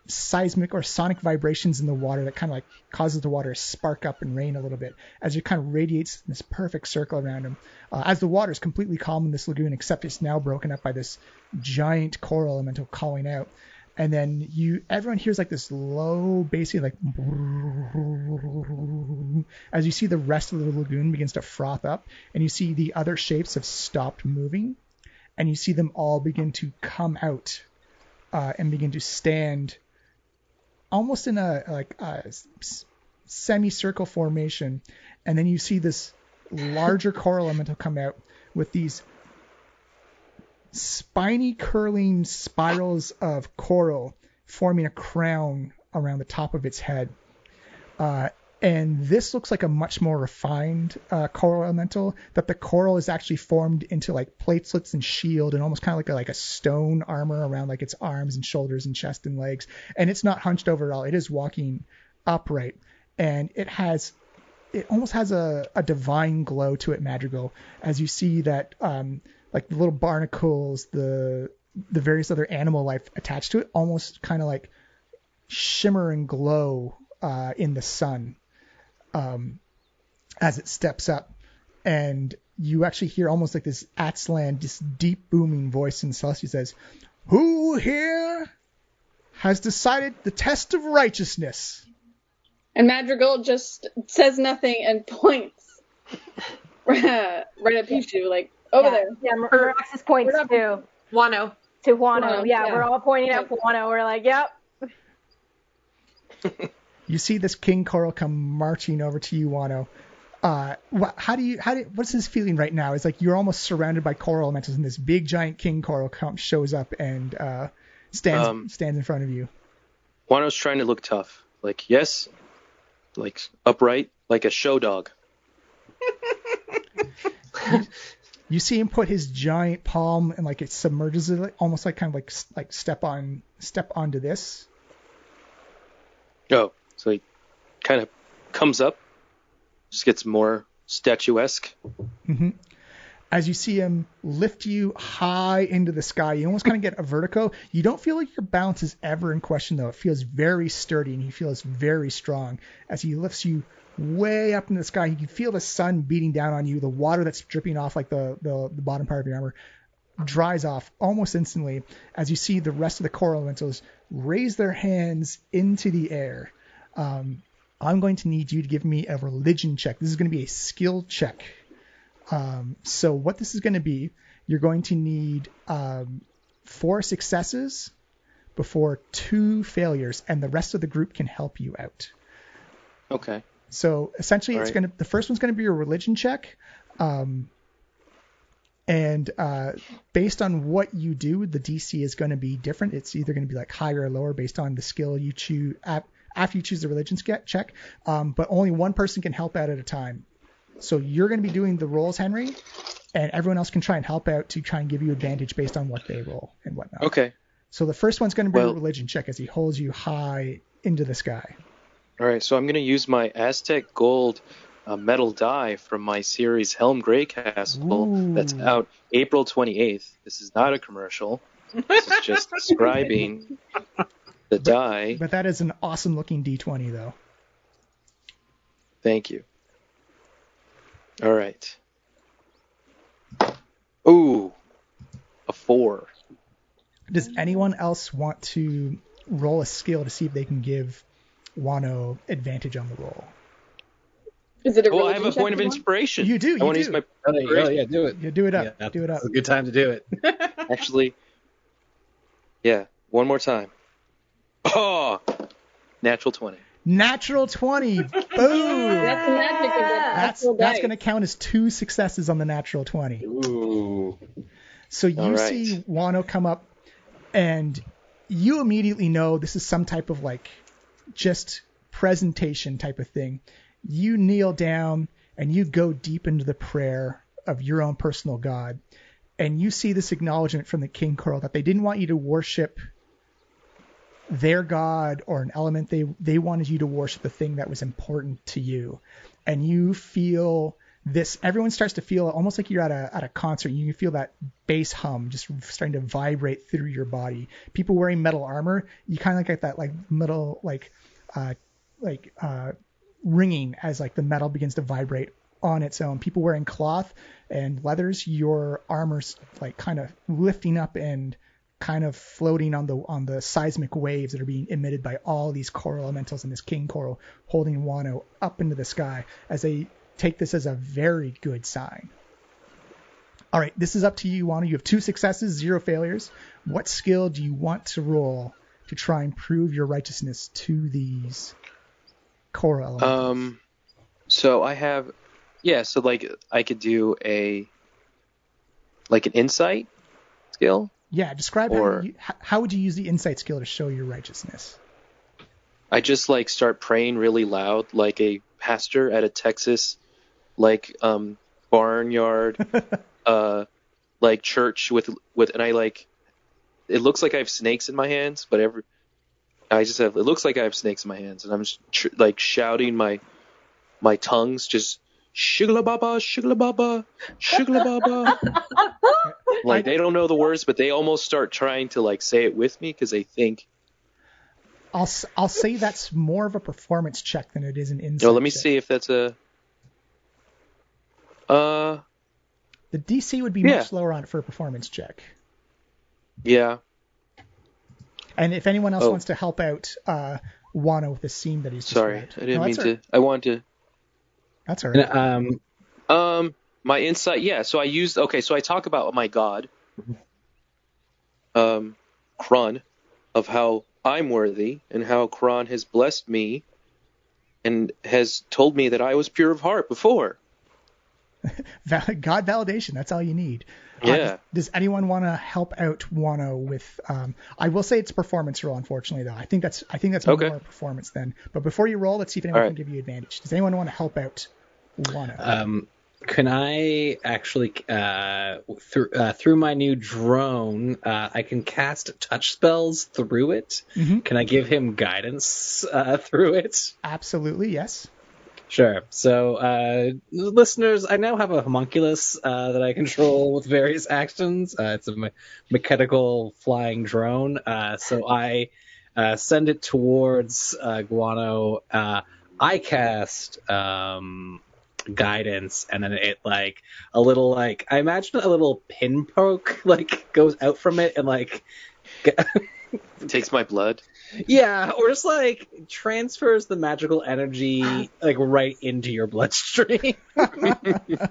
S6: seismic or sonic vibrations in the water that kind of like causes the water to spark up and rain a little bit as it kind of radiates this perfect circle around him. As the water is completely calm in this lagoon, except it's now broken up by this giant coral elemental calling out. And then everyone hears like this low, basically like, as you see the rest of the lagoon begins to froth up, and you see the other shapes have stopped moving, and you see them all begin to come out and begin to stand almost in a semicircle formation. And then you see this larger coral elemental come out with these spiny curling spirals of coral forming a crown around the top of its head. And this looks like a much more refined coral elemental, that the coral is actually formed into like platelets and shield and almost kind of like a stone armor around like its arms and shoulders and chest and legs. And it's not hunched over at all. It is walking upright, and it almost has a divine glow to it, Madrigal, as you see that like the little barnacles, the various other animal life attached to it almost kind of like shimmer and glow in the sun as it steps up. And you actually hear almost like this Atslan, this deep booming voice in Celestia says, "Who here has decided the test of righteousness?"
S7: And Madrigal just says nothing and points right at Pichu, like, over there.
S4: Yeah, Miraxis points to
S2: Wano.
S4: To Wano. Yeah, we're all pointing at Wano. We're like, yep.
S6: You see this king coral come marching over to you, Wano. What's his feeling right now? It's like you're almost surrounded by coral elementals, and this big giant king coral shows up and stands in front of you.
S3: Wano's trying to look tough. Like, yes, like upright, like a show dog.
S6: You see him put his giant palm and like it submerges it, almost like kind of like step onto this.
S3: Oh, so he kind of comes up, just gets more statuesque.
S6: Mm-hmm. As you see him lift you high into the sky, you almost kind of get a vertigo. You don't feel like your balance is ever in question, though. It feels very sturdy, and he feels very strong as he lifts you way up in the sky. You can feel the sun beating down on you. The water that's dripping off like the bottom part of your armor dries off almost instantly as you see the rest of the coral elementals raise their hands into the air. I'm going to need you to give me a religion check. This is going to be a skill check. So what this is going to be, you're going to need 4 successes before 2 failures, and the rest of the group can help you out.
S3: Okay.
S6: So essentially, the first one's going to be a religion check, and based on what you do, the DC is going to be different. It's either going to be like higher or lower based on the skill you choose after you choose the religion check. But only one person can help out at a time. So you're going to be doing the rolls, Henry, and everyone else can try and help out to try and give you advantage based on what they roll and whatnot.
S3: Okay.
S6: So the first one's going to be a religion check as he holds you high into the sky.
S3: All right, so I'm going to use my Aztec Gold metal die from my series Helm Grey Castle that's out April 28th. This is not a commercial. This is just describing the die.
S6: But that is an awesome-looking D20, though.
S3: Thank you. All right. Ooh, a 4.
S6: Does anyone else want to roll a skill to see if they can give Wano advantage on the roll?
S7: Is it a
S3: Well, I
S7: religion
S3: have a
S7: check
S3: point of
S7: you want?
S3: inspiration.
S1: You do,
S3: I want
S1: you
S3: to use
S1: do.
S3: my.
S5: Oh, yeah, do it.
S1: You do it up.
S5: Yeah,
S1: Do it up.
S5: That's a good time to do it.
S3: Actually, yeah, one more time. Oh, natural 20.
S1: Natural 20. Boom.
S7: That's the magic of the actual
S1: That's
S7: dice.
S1: going to count as 2 successes on the natural 20.
S5: Ooh.
S1: So you
S3: All right.
S1: see Wano come up, and you immediately know this is some type of like just presentation type of thing. You kneel down and you go deep into the prayer of your own personal God, and you see this acknowledgement from the King Coral that they didn't want you to worship their god or an element. They wanted you to worship the thing that was important to you. And you feel this, everyone starts to feel almost like you're at a concert. You feel that bass hum just starting to vibrate through your body. People wearing metal armor, you kind of get that like metal ringing as like the metal begins to vibrate on its own. People wearing cloth and leathers, your armor's like kind of lifting up and kind of floating on the seismic waves that are being emitted by all these coral elementals and this king coral holding Wano up into the sky as they take this as a very good sign. All right, this is up to you, Wano. You have 2 successes, 0 failures. What skill do you want to roll to try and prove your righteousness to these coral elementals?
S3: So I have, so like I could do an insight skill.
S1: Yeah, describe how would you use the insight skill to show your righteousness?
S3: I just like start praying really loud, like a pastor at a Texas, barnyard, like church with, and I like, it looks like I have snakes in my hands, but it looks like I have snakes in my hands, and I'm just shouting my tongues, just shigla baba, shigla baba, shigla baba. Like they don't know the words, but they almost start trying to like say it with me because they think.
S1: I'll say that's more of a performance check than it is an insight.
S3: No, let me
S1: check.
S3: see if that's a.
S1: The DC would be much lower on it for a performance check.
S3: Yeah.
S1: And if anyone else wants to help out Wano with the scene that he's
S3: sorry,
S1: described.
S3: I didn't mean to. I want to.
S1: That's all right.
S3: My insight, so I used, so I talk about my god, Kron, of how I'm worthy, and how Kron has blessed me, and has told me that I was pure of heart before.
S1: God validation, that's all you need.
S3: Yeah.
S1: Does anyone want to help out Wano with, I will say it's a performance roll, unfortunately, though. I think that's more performance then. But before you roll, let's see if anyone can give you advantage. Does anyone want to help out Wano?
S5: Can I actually, through my new drone, I can cast touch spells through it? Mm-hmm. Can I give him guidance through it?
S1: Absolutely, yes.
S5: Sure. So, listeners, I now have a homunculus that I control with various actions. It's a mechanical flying drone. So I send it towards Guano. I cast guidance, and then it I imagine a little pin poke goes out from it and
S3: takes my blood.
S5: Yeah, or just transfers the magical energy right into your bloodstream.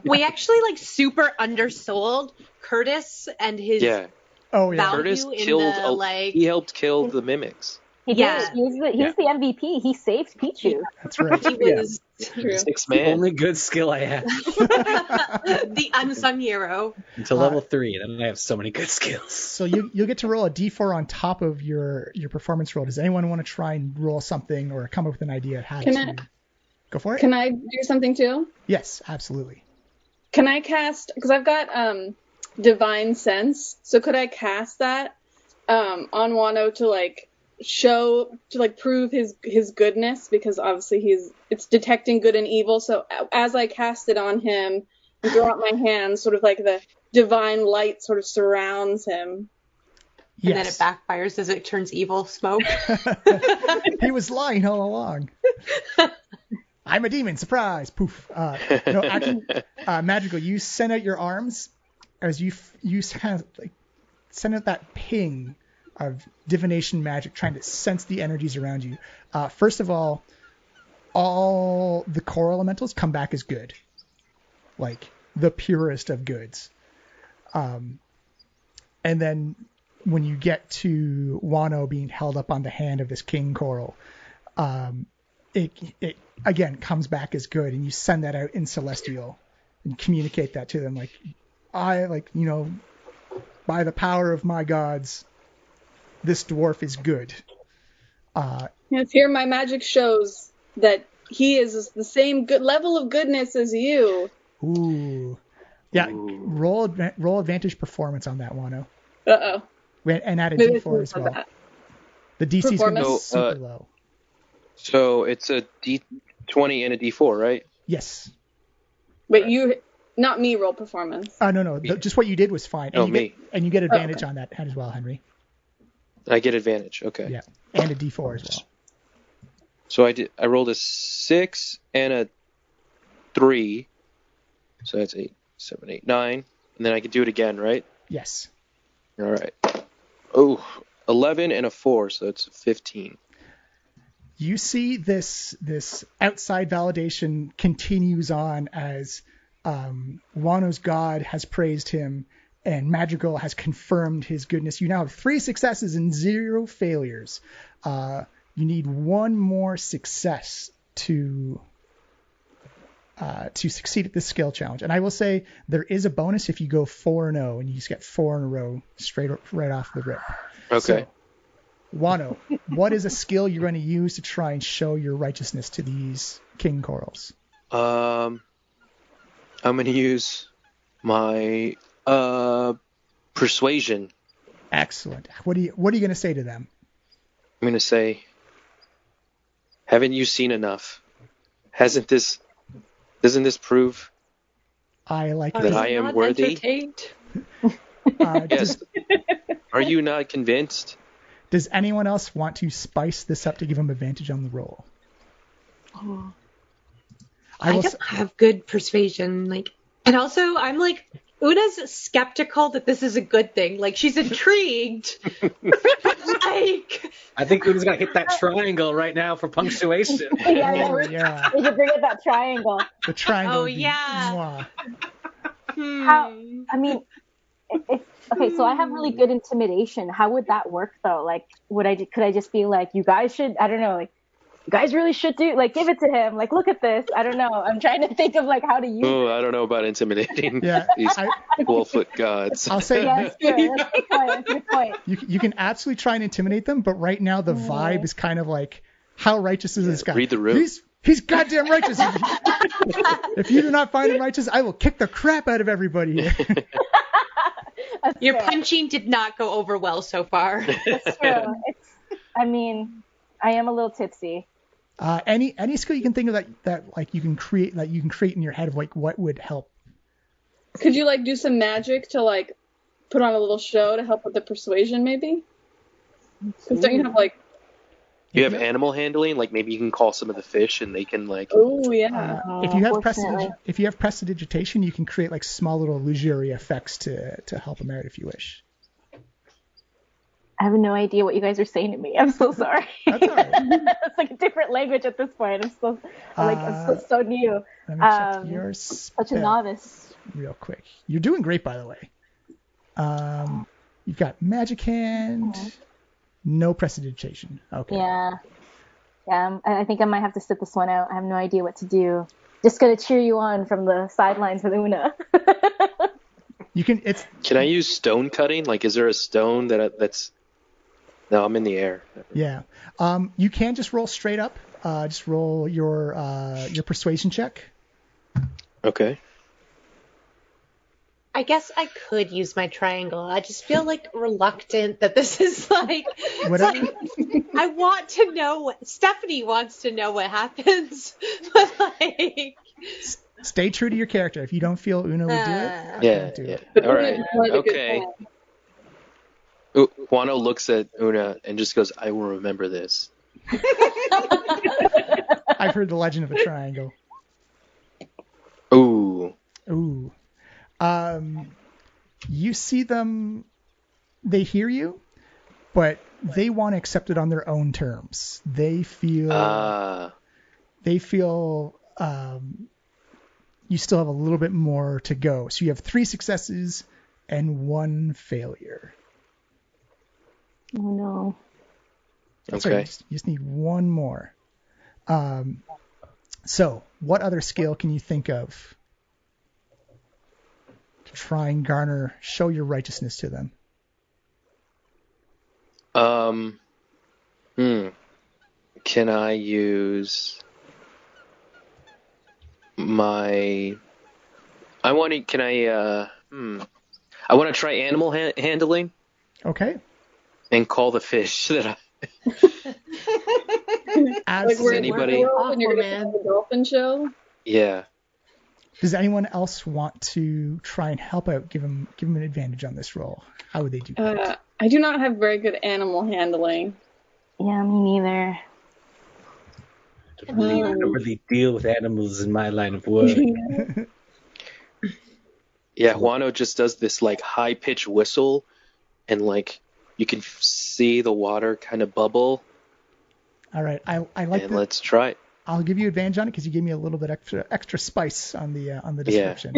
S2: We actually super undersold Curtis and his value
S3: Curtis killed he helped kill the mimics.
S4: He did. He's the MVP. He saved Pichu.
S1: That's right.
S2: He was
S3: 6 man.
S5: The only good skill I have.
S2: The unsung hero.
S5: Until level 3, then I have so many good skills.
S1: So you'll get to roll a d4 on top of your performance roll. Does anyone want to try and roll something or come up with an idea how to go for it?
S7: Can I do something too?
S1: Yes, absolutely.
S7: Can I cast, because I've got Divine Sense, so could I cast that on Wano to prove his goodness, because obviously it's detecting good and evil. So as I cast it on him and draw out my hands, sort of the divine light sort of surrounds him.
S2: Yes. And then it backfires as it turns evil smoke.
S1: He was lying all along. I'm a demon, surprise, poof. No, actually, Magical, you send out your arms as you kind of send out that ping of divination magic, trying to sense the energies around you. First of all all the core elementals come back as good, like the purest of goods. And then when you get to Wano being held up on the hand of this king coral, it again comes back as good, and you send that out in Celestial and communicate that to them, like, by the power of my gods, this dwarf is good.
S7: Yes, here my magic shows that he is the same good level of goodness as you.
S1: Ooh. Yeah, roll advantage performance on that, Wano.
S7: Uh-oh.
S1: And add a
S7: Maybe
S1: D4 as well.
S7: that.
S1: The DC is going to be
S3: Performance?
S1: super low.
S3: So it's a D20 and a D4, right?
S1: Yes.
S7: But you, not me, roll performance.
S1: No. Just what you did was fine. And
S3: Me.
S1: You get advantage on that as well, Henry.
S3: I get advantage. Okay.
S1: Yeah, and a D4 as well.
S3: So I rolled a 6 and a 3. So that's 8, 7, 8, 9. And then I could do it again, right?
S1: Yes.
S3: All right. Oh, 11 and a 4, so it's 15.
S1: You see this outside validation continues on as Wano's god has praised him and Madrigal has confirmed his goodness. You now have 3 successes and 0 failures. You need 1 more success to succeed at this skill challenge. And I will say there is a bonus if you go 4-0 and you just get 4 in a row right off the rip.
S3: Okay.
S1: So, Wano, what is a skill you're going to use to try and show your righteousness to these king corals?
S3: I'm going to use my persuasion.
S1: Excellent. What are you going to say to them?
S3: I'm going to say, haven't you seen enough? Doesn't this prove that I am worthy? Yes. Are you not convinced?
S1: Does anyone else want to spice this up to give them advantage on the roll?
S2: Oh. I don't have good persuasion, and also I'm Una's skeptical that this is a good thing. She's intrigued.
S5: I think Una's gonna hit that triangle right now for punctuation.
S4: Yeah.
S1: Yeah.
S4: We should bring up that triangle.
S1: The triangle.
S2: Oh, yeah.
S4: How? I mean, okay, so I have really good intimidation. How would that work though? Could I just be like, you guys should? I don't know. You guys really should do. Give it to him. Look at this. I don't know. I'm trying to think of how to use.
S3: Oh, I don't know about intimidating
S1: Yeah.
S3: these 12-foot gods.
S1: I'll say
S4: That's true. That's a good point.
S1: you can absolutely try and intimidate them, but right now the vibe is kind of how righteous is this guy?
S3: Read the room.
S1: He's goddamn righteous. If you do not find him righteous, I will kick the crap out of everybody here.
S2: Your punching did not go over well so far.
S4: That's true. I am a little tipsy.
S1: Any skill you can think of that you can create in your head of what would help.
S7: Could you do some magic to put on a little show to help with the persuasion maybe? Because don't you have
S3: You have animal handling, maybe you can call some of the fish and they can
S7: Oh yeah.
S1: If you have prestidigitation, you can create small little illusory effects to help them out if you wish.
S4: I have no idea what you guys are saying to me. I'm so sorry.
S1: That's all right.
S4: It's a different language at this point. I'm so new.
S1: Let me check your
S4: Such a novice.
S1: Real quick. You're doing great, by the way. You've got magic hand, no prestidigitation. Okay.
S4: Yeah. I think I might have to sit this one out. I have no idea what to do. Just gonna cheer you on from the sidelines with Una.
S1: Can
S3: I use stone cutting? Is there a stone that's? No, I'm in the air.
S1: Yeah. You can just roll straight up. Just roll your persuasion check.
S3: Okay.
S2: I guess I could use my triangle. I just feel reluctant that this is
S1: Whatever.
S2: I want to know Stephanie wants to know what happens, but
S1: Stay true to your character. If you don't feel Una would do it,
S3: yeah.
S1: do it.
S3: All right. Okay. Wano looks at Una and just goes, "I will remember this."
S1: I've heard the legend of a triangle.
S3: Ooh.
S1: You see them. They hear you, but they want to accept it on their own terms. They feel they feel you still have a little bit more to go. So you have 3 successes and 1 failure.
S4: Oh no.
S1: That's
S3: Okay.
S1: right. You just need 1 more. So what other skill can you think of to try and show your righteousness to them?
S3: Can I use my? I want to try animal handling
S1: Okay.
S3: and call the fish that I.
S7: Like we're
S3: anybody-
S7: when you're gonna have the dolphin show.
S3: Yeah.
S1: Does anyone else want to try and help out? Give them an advantage on this roll. How would they do that?
S7: I do not have very good animal handling.
S4: Yeah, me neither.
S5: I don't really deal with animals in my line of work.
S3: Yeah, Wano just does this like high pitched whistle, and like you can see the water kind of bubble.
S1: All right. I like
S3: And
S1: that.
S3: let's try it.
S1: I'll give you advantage on it because you gave me a little bit extra spice on the description.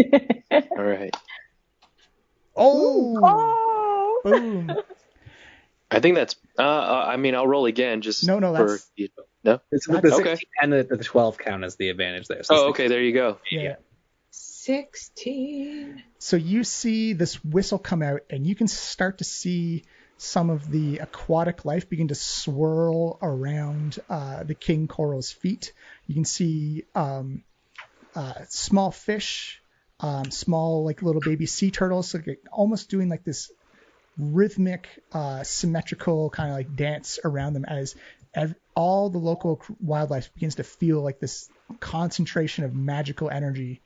S3: All right.
S1: Oh! Boom!
S3: I think that's. I'll roll again just.
S1: No,
S3: for, no.
S5: It's with the
S3: Okay.
S5: 16 and the 12 count as the advantage there. So
S3: Oh, okay. There you go.
S1: Yeah.
S2: 16.
S1: So you see this whistle come out, and you can start to see some of the aquatic life begin to swirl around the king coral's feet. You can see small fish, small like little baby sea turtles, like almost doing like this rhythmic, symmetrical kind of like dance around them as all the local wildlife begins to feel like this concentration of magical energy.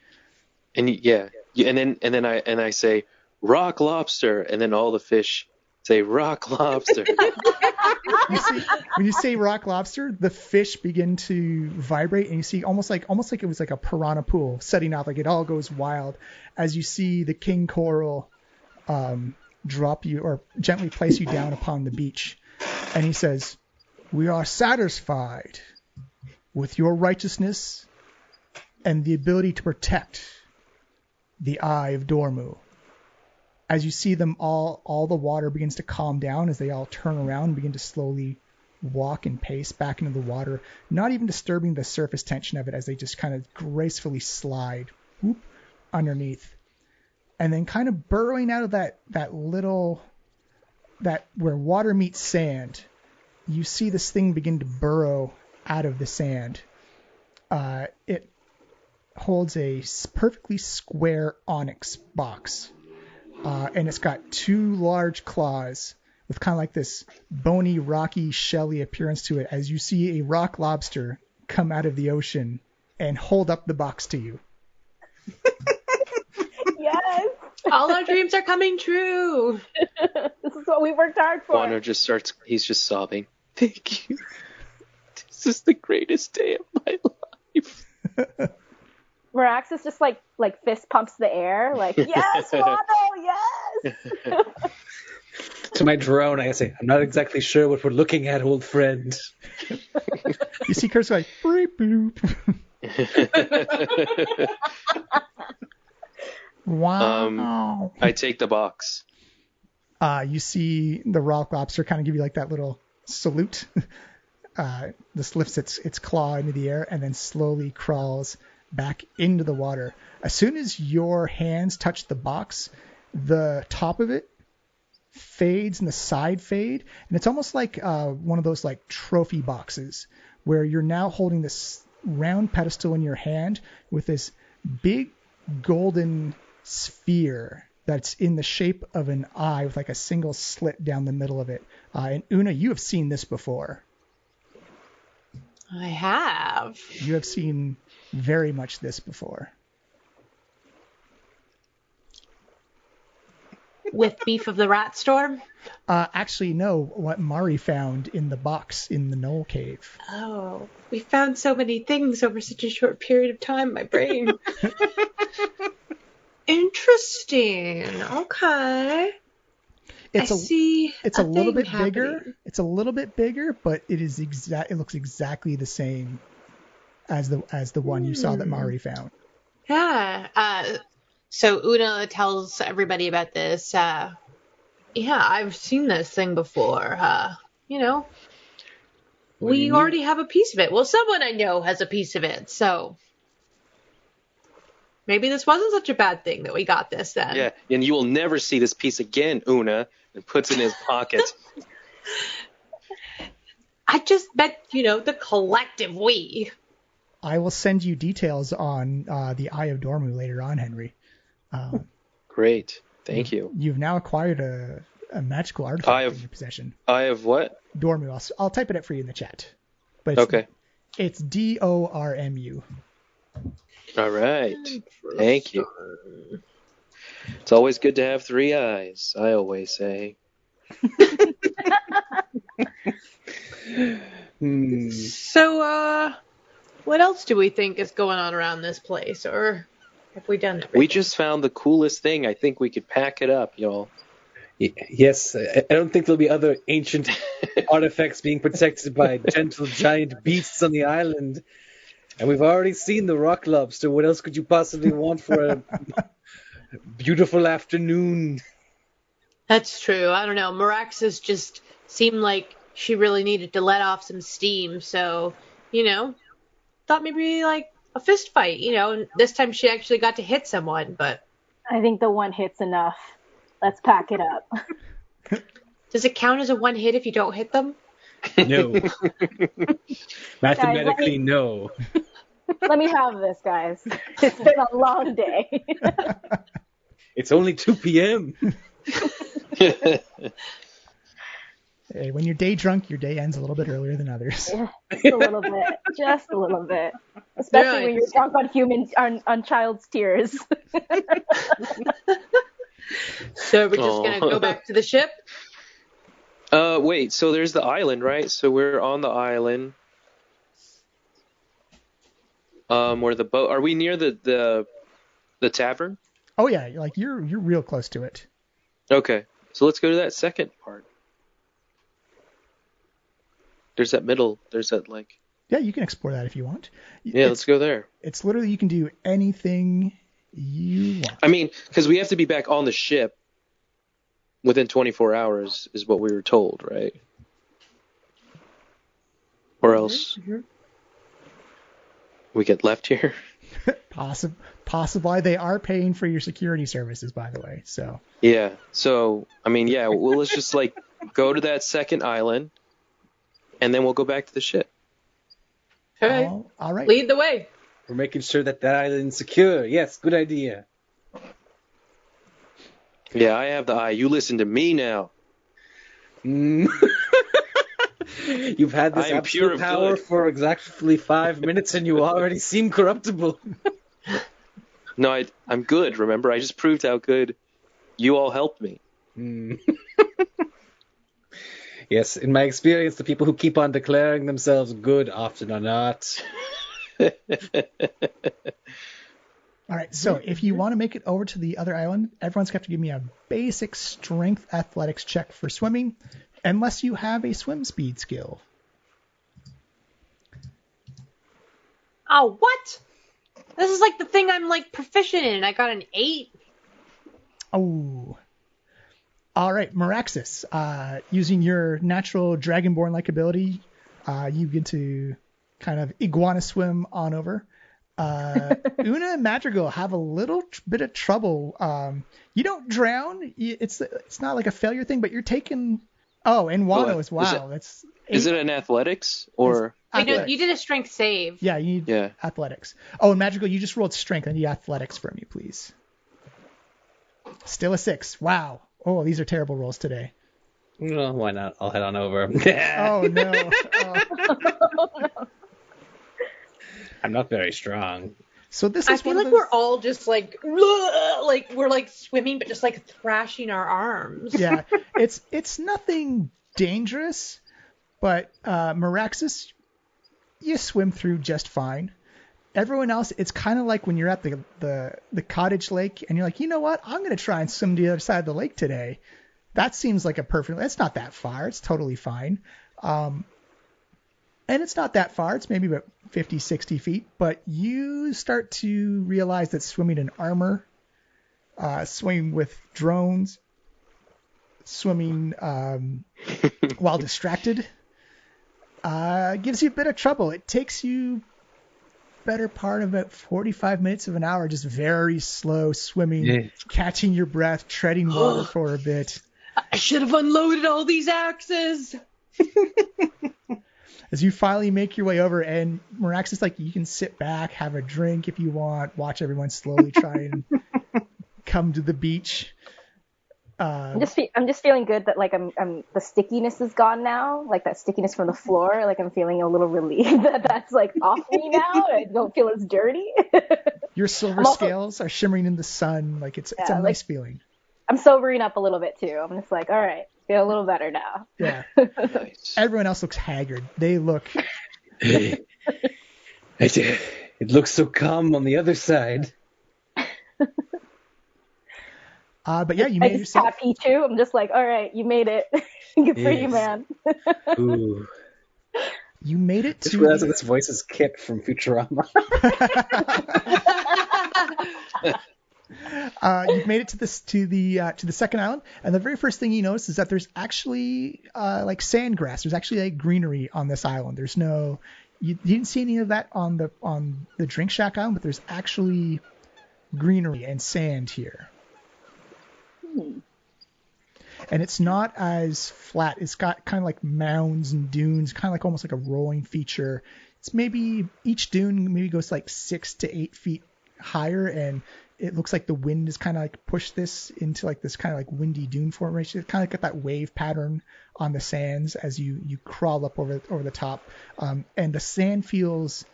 S3: And and then I say rock lobster, and then all the fish say rock lobster.
S1: When you say rock lobster, the fish begin to vibrate, and you see almost like it was like a piranha pool setting off, like it all goes wild as you see the king coral drop you or gently place you down upon the beach, and he says, "We are satisfied with your righteousness and the ability to protect the Eye of Dormu." As you see them all the water begins to calm down as they all turn around and begin to slowly walk and pace back into the water, not even disturbing the surface tension of it as they just kind of gracefully slide underneath. And then kind of burrowing out of that where water meets sand, you see this thing begin to burrow out of the sand. It holds a perfectly square onyx box. And it's got 2 large claws with kind of like this bony, rocky, shelly appearance to it as you see a rock lobster come out of the ocean and hold up the box to you.
S4: Yes!
S2: All our dreams are coming true.
S4: This is what we worked hard for.
S3: Wano he's just sobbing. Thank you. This is the greatest day of my life.
S4: Marax is just like fist pumps the air, like, yes, Wano, yes!
S5: To my drone, I say, I'm not exactly sure what we're looking at, old friend.
S1: You see Kurt's like, beep, bloop. Wow.
S3: I take the box.
S1: You see the rock lobster kind of give you like that little salute. This lifts its claw into the air and then slowly crawls back into the water. As soon as your hands touch the box, the top of it fades and the side fade, and it's almost like one of those like trophy boxes where you're now holding this round pedestal in your hand with this big golden sphere that's in the shape of an eye with like a single slit down the middle of it. And Una, you have seen this before.
S2: I have.
S1: You have seen very much this before.
S2: With Beef of the Rat Storm?
S1: Actually, no. What Mari found in the box in the Knoll Cave.
S2: Oh, we found so many things over such a short period of time, my brain. Interesting. Okay.
S1: It's
S2: It's
S1: a little bit bigger. It's a little bit bigger, but it is it looks exactly the same. as the one you saw that Mari found.
S2: Yeah. So Una tells everybody about this. Yeah, I've seen this thing before. We already have a piece of it. Well, someone I know has a piece of it, so maybe this wasn't such a bad thing that we got this then.
S3: Yeah, and you will never see this piece again, Una, and puts it in his pocket.
S2: I just bet, the collective we.
S1: I will send you details on the Eye of Dormu later on, Henry.
S3: Great. Thank you.
S1: You've now acquired a magical artifact in your possession.
S3: Eye of what?
S1: Dormu. I'll type it up for you in the chat. But
S3: okay.
S1: It's Dormu.
S3: All right. Thank you. It's always good to have 3 eyes, I always say.
S2: So, what else do we think is going on around this place, or have we done everything?
S3: We just found the coolest thing. I think we could pack it up, y'all.
S5: Yes, I don't think there'll be other ancient artifacts being protected by gentle giant beasts on the island. And we've already seen the rock lobster. What else could you possibly want for a beautiful afternoon?
S2: That's true. I don't know. Maraxis just seemed like she really needed to let off some steam. So, thought maybe like a fist fight, and this time she actually got to hit someone, but
S4: I think the one hit's enough. Let's pack it up.
S2: Does it count as a one hit if you don't hit them?
S5: No. Mathematically, no.
S4: Let me have this, guys. It's been a long day.
S5: It's only 2 p.m.
S1: Hey, when you're day drunk, your day ends a little bit earlier than others.
S4: Yeah, just a little bit. Just a little bit. Especially when you're drunk on child's tears.
S2: So we're just going to go back to the ship?
S3: Wait, so there's the island, right? So we're on the island. Where the boat... Are we near the tavern?
S1: Oh, yeah. Like, you're real close to it.
S3: Okay. So let's go to that second part. There's that middle... There's that, like...
S1: Yeah, you can explore that if you want.
S3: Yeah, let's go there.
S1: It's literally... You can do anything you want.
S3: I mean, because we have to be back on the ship within 24 hours is what we were told, right? Or else we get left here?
S1: Possibly. They are paying for your security services, by the way. So
S3: yeah. So, I mean, yeah, well, let's just, like, go to that second island, and then we'll go back to the ship.
S2: Okay.
S1: All right.
S2: Lead the way.
S5: We're making sure that island's secure. Yes, good idea.
S3: Yeah, I have the eye. You listen to me now.
S5: You've had this absolute power for exactly 5 minutes, and you already seem corruptible.
S3: No, I'm good, remember? I just proved how good you all helped me.
S5: Yes, in my experience, the people who keep on declaring themselves good often are not.
S1: All right, so if you want to make it over to the other island, everyone's got to give me a basic strength athletics check for swimming, unless you have a swim speed skill.
S2: Oh, what? This is like the thing I'm like proficient in. I got an 8.
S1: Oh. All right, Maraxis, using your natural Dragonborn-like ability, you get to kind of iguana swim on over. Una and Madrigal have a little bit of trouble. You don't drown. It's not like a failure thing, but you're taking... Oh, and Wano as well.
S3: Is it an athletics or...
S2: You did a strength save.
S1: Yeah, you need athletics. Oh, and Madrigal, you just rolled strength. I need athletics from you, please. Still a 6. Wow. Oh, these are terrible rolls today.
S5: Well, why not? I'll head on over.
S1: Oh, no. Oh.
S5: I'm not very strong.
S1: So this is
S2: I feel like we're all just like we're like swimming, but just like thrashing our arms.
S1: Yeah, it's nothing dangerous, but Maraxis, you swim through just fine. Everyone else, it's kind of like when you're at the cottage lake and you're like, you know what? I'm going to try and swim to the other side of the lake today. That seems like a perfect... It's not that far. It's totally fine. And it's not that far. It's maybe about 50, 60 feet. But you start to realize that swimming in armor, swimming with drones, swimming while distracted, gives you a bit of trouble. It takes you better part of about 45 minutes of an hour, just very slow swimming, catching your breath, treading water for a bit.
S2: I should have unloaded all these axes.
S1: As you finally make your way over, and Mirax is like, you can sit back, have a drink if you want, watch everyone slowly try and come to the beach. I'm
S4: just feeling good that like I'm the stickiness is gone now, like that stickiness from the floor. Like I'm feeling a little relieved that's like off me now. I don't feel as dirty.
S1: Your silver scales are shimmering in the sun. Like it's a nice feeling.
S4: I'm sobering up a little bit too. I'm just like, all right, feel a little better now.
S1: Yeah. Nice. Everyone else looks haggard. They look.
S5: It looks so calm on the other side.
S1: But yeah, you made yourself
S4: happy too. I'm just like, all right, you made it. Good for you, man.
S5: Ooh.
S1: You made it to.
S5: Just realized that this voice is Kit from Futurama.
S1: You've made it to the second island, and the very first thing you notice is that there's actually like sand grass. There's actually like greenery on this island. There's no, you didn't see any of that on the Drink Shack island, but there's actually greenery and sand here. And it's not as flat. It's got kind of like mounds and dunes, kind of like almost like a rolling feature. It's maybe each dune maybe goes like 6 to 8 feet higher, and it looks like the wind has kind of like pushed this into like this kind of like windy dune formation. It's kind of got that wave pattern on the sands as you crawl up over the top, and the sand feels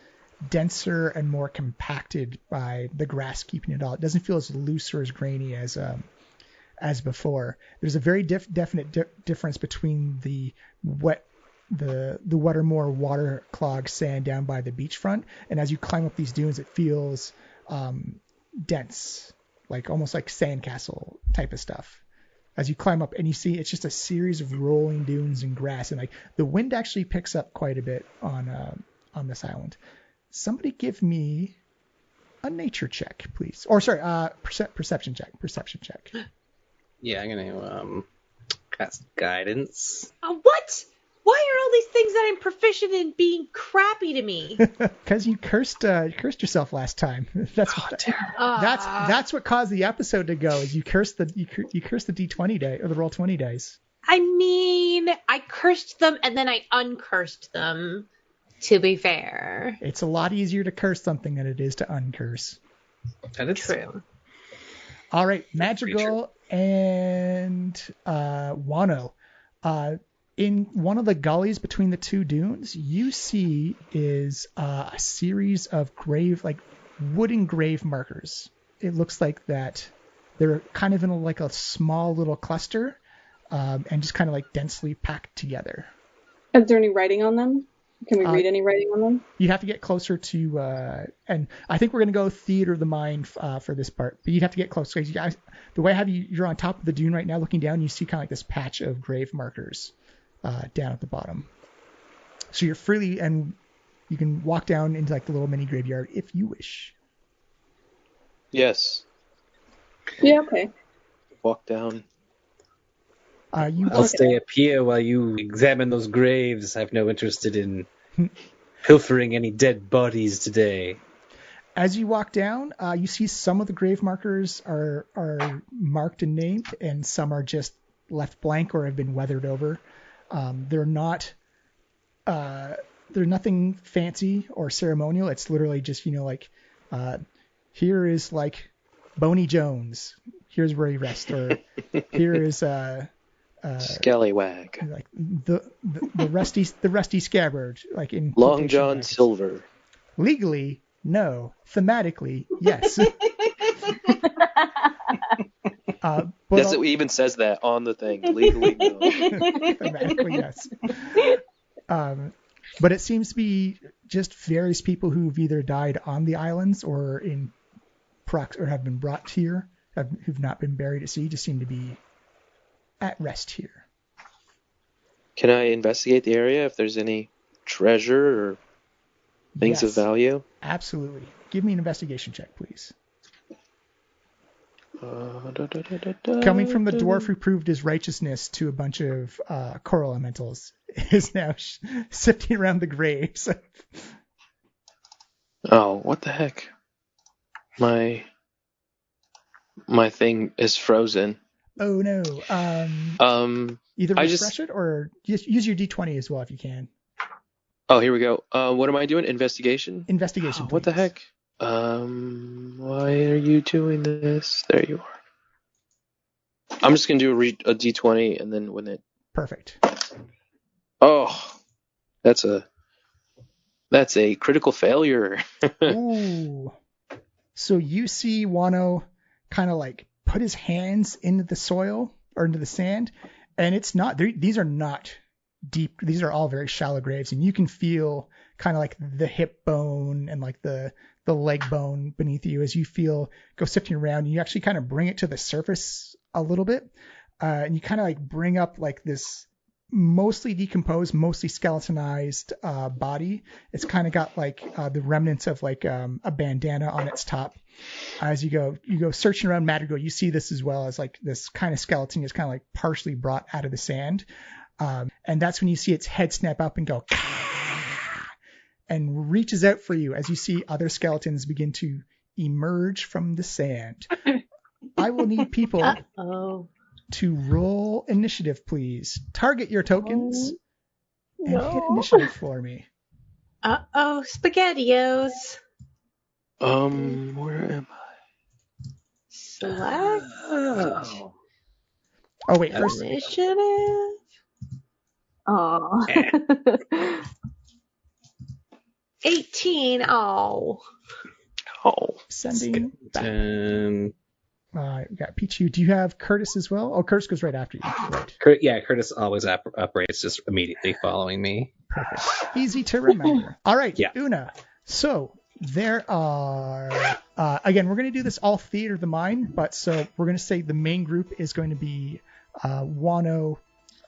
S1: denser and more compacted by the grass keeping it all. It doesn't feel as loose or as grainy as before. There's a very definite difference between the wetter, more water-clogged sand down by the beachfront, and as you climb up these dunes, it feels dense, like almost like sandcastle type of stuff. As you climb up, and you see it's just a series of rolling dunes and grass, and like the wind actually picks up quite a bit on this island. Somebody give me a nature check, please. Or sorry, perception check.
S5: Yeah, I'm gonna cast guidance.
S2: What? Why are all these things that I'm proficient in being crappy to me?
S1: Because you cursed yourself last time. That's what caused the episode to go. Is you cursed the D20 die or the roll 20 dice.
S2: I mean, I cursed them and then I uncursed them. To be fair,
S1: it's a lot easier to curse something than it is to uncurse.
S5: That is
S2: true.
S1: All right, Madrigal and Wano. In one of the gullies between the two dunes, you see is a series of wooden grave markers. It looks like that they're kind of in a small little cluster, and just kind of like densely packed together.
S7: Is there any writing on them? Can we read any writing on them?
S1: You'd have to get closer to, and I think we're going to go theater of the mind for this part, but you'd have to get closer. The way I have you're on top of the dune right now looking down, you see kind of like this patch of grave markers down at the bottom. So you're freely, and you can walk down into like the little mini graveyard if you wish.
S3: Yes.
S7: Yeah, okay.
S3: Walk down.
S5: I'll stay up here while you examine those graves. I've no interest in pilfering any dead bodies today.
S1: As you walk down, you see some of the grave markers are marked and named, and some are just left blank or have been weathered over. They're nothing fancy or ceremonial. It's literally just, here is like Boney Jones. Here's where he rests, or here is
S3: Scallywag.
S1: Like the rusty scabbard, like in
S3: Long John marks. Silver.
S1: Legally, no. Thematically, yes.
S3: Yes, it even says that on the thing. Legally, no.
S1: Thematically, yes. But it seems to be just various people who've either died on the islands or or have been brought here, who've not been buried at sea, just seem to be at rest here.
S3: Can I investigate the area if there's any treasure or things of
S1: Yes,
S3: value?
S1: absolutely. Give me an investigation check, please. Coming from the dwarf who proved his righteousness to a bunch of coral elementals is now sifting around the graves.
S3: Oh, what the heck? My thing is frozen.
S1: Oh no. Either
S3: I
S1: refresh it or use your D20 as well if you can.
S3: Oh, here we go. What am I doing? Investigation?
S1: Investigation,
S3: What the
S1: please.
S3: heck? Why are you doing this? There you are. I'm just gonna do a D20 and then when it.
S1: Perfect.
S3: Oh, that's a critical failure.
S1: Ooh. So you see Wano kind of like put his hands into the soil or into the sand, and it's not. These are not deep. These are all very shallow graves, and you can feel kind of like the hip bone and like the leg bone beneath you as you go sifting around. And you actually kind of bring it to the surface a little bit, and you kind of like bring up like this mostly decomposed, mostly skeletonized body. It's kind of got like the remnants of like a bandana on its top. As you go searching around Madrigal, you see this as well as like this kind of skeleton is kind of like partially brought out of the sand. And that's when you see its head snap up and go and reaches out for you as you see other skeletons begin to emerge from the sand. I will need people to roll initiative, please. Target your tokens and hit initiative for me.
S2: SpaghettiOs.
S3: Where am I?
S2: Select.
S1: Oh wait, first
S2: Initiative.
S4: Oh.
S2: 18. Oh.
S1: Sending back. We got Pichu. Do you have Curtis as well? Oh, Curtis goes right after you. Right.
S5: Curtis always operates just immediately following me.
S1: Perfect. Easy to remember. All right,
S5: yeah.
S1: Una. So there are, again, we're going to do this all theater of the mind, but so we're going to say the main group is going to be Wano,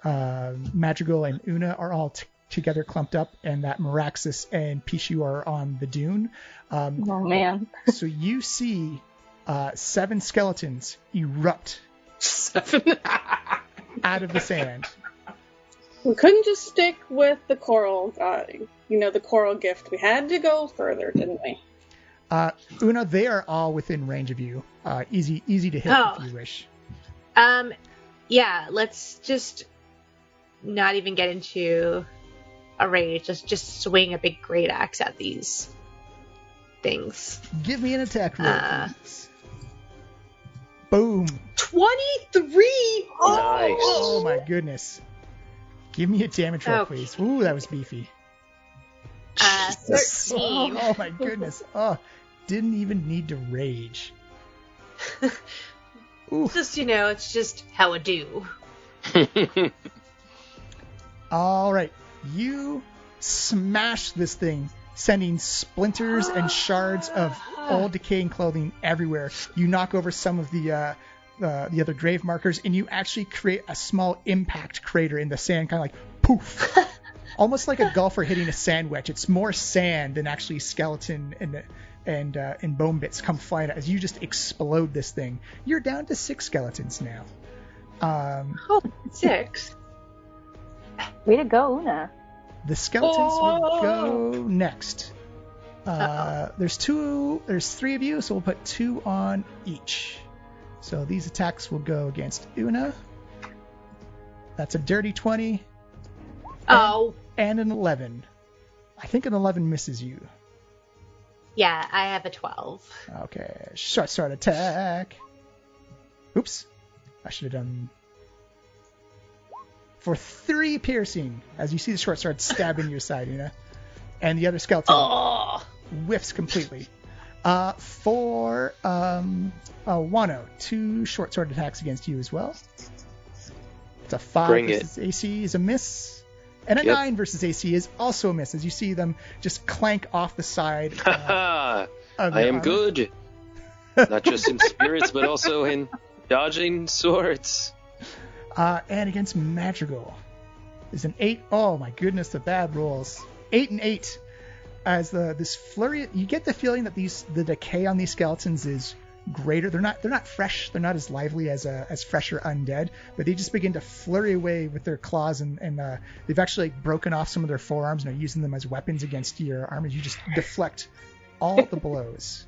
S1: Madrigal, and Una are all together clumped up, and that Meraxis and Pichu are on the dune.
S4: Oh, man.
S1: So you see 7 skeletons erupt
S7: 7
S1: out of the sand.
S7: We couldn't just stick with the coral, the coral gift. We had to go further, didn't we?
S1: Una, they are all within range of you. Easy to hit if you wish.
S2: Yeah, let's just not even get into a rage. Just swing a big great axe at these things.
S1: Give me an attack roll, please. Boom.
S2: 23!
S3: Nice.
S1: Oh my goodness. Give me a damage roll, please. Ooh, that was beefy.
S2: 13.
S1: Oh my goodness. Oh, didn't even need to rage.
S2: Just, it's just how I do.
S1: All right. You smash this thing, sending splinters and shards of old decaying clothing everywhere. You knock over some of the other grave markers, and you actually create a small impact crater in the sand, kind of like poof. Almost like a golfer hitting a sand wedge. It's more sand than actually skeleton and bone bits come flying out as you just explode this thing. You're down to 6 skeletons now.
S2: 6.
S4: Way to go, Una.
S1: The skeletons will go next. There's 3 of you, so we'll put 2 on each. So these attacks will go against Una. That's a dirty 20. And an 11. I think an 11 misses you.
S2: Yeah, I have a 12.
S1: Okay, short sword attack. Oops. I should have done... For 3 piercing, as you see the short sword stab into your side, Una. And the other skeleton whiffs completely. For Wano, 2 short sword attacks against you as well. It's a 5 versus AC is a miss. And a 9 versus AC is also a miss, as you see them just clank off the side.
S3: I am good. Not just in spirits, but also in dodging swords.
S1: And against Madrigal is an 8. Oh my goodness, the bad rolls. 8 and 8. As this flurry, you get the feeling that the decay on these skeletons is greater. They're not fresh. They're not as lively as fresher undead, but they just begin to flurry away with their claws, and they've actually broken off some of their forearms and are using them as weapons against your arm as you just deflect all the blows.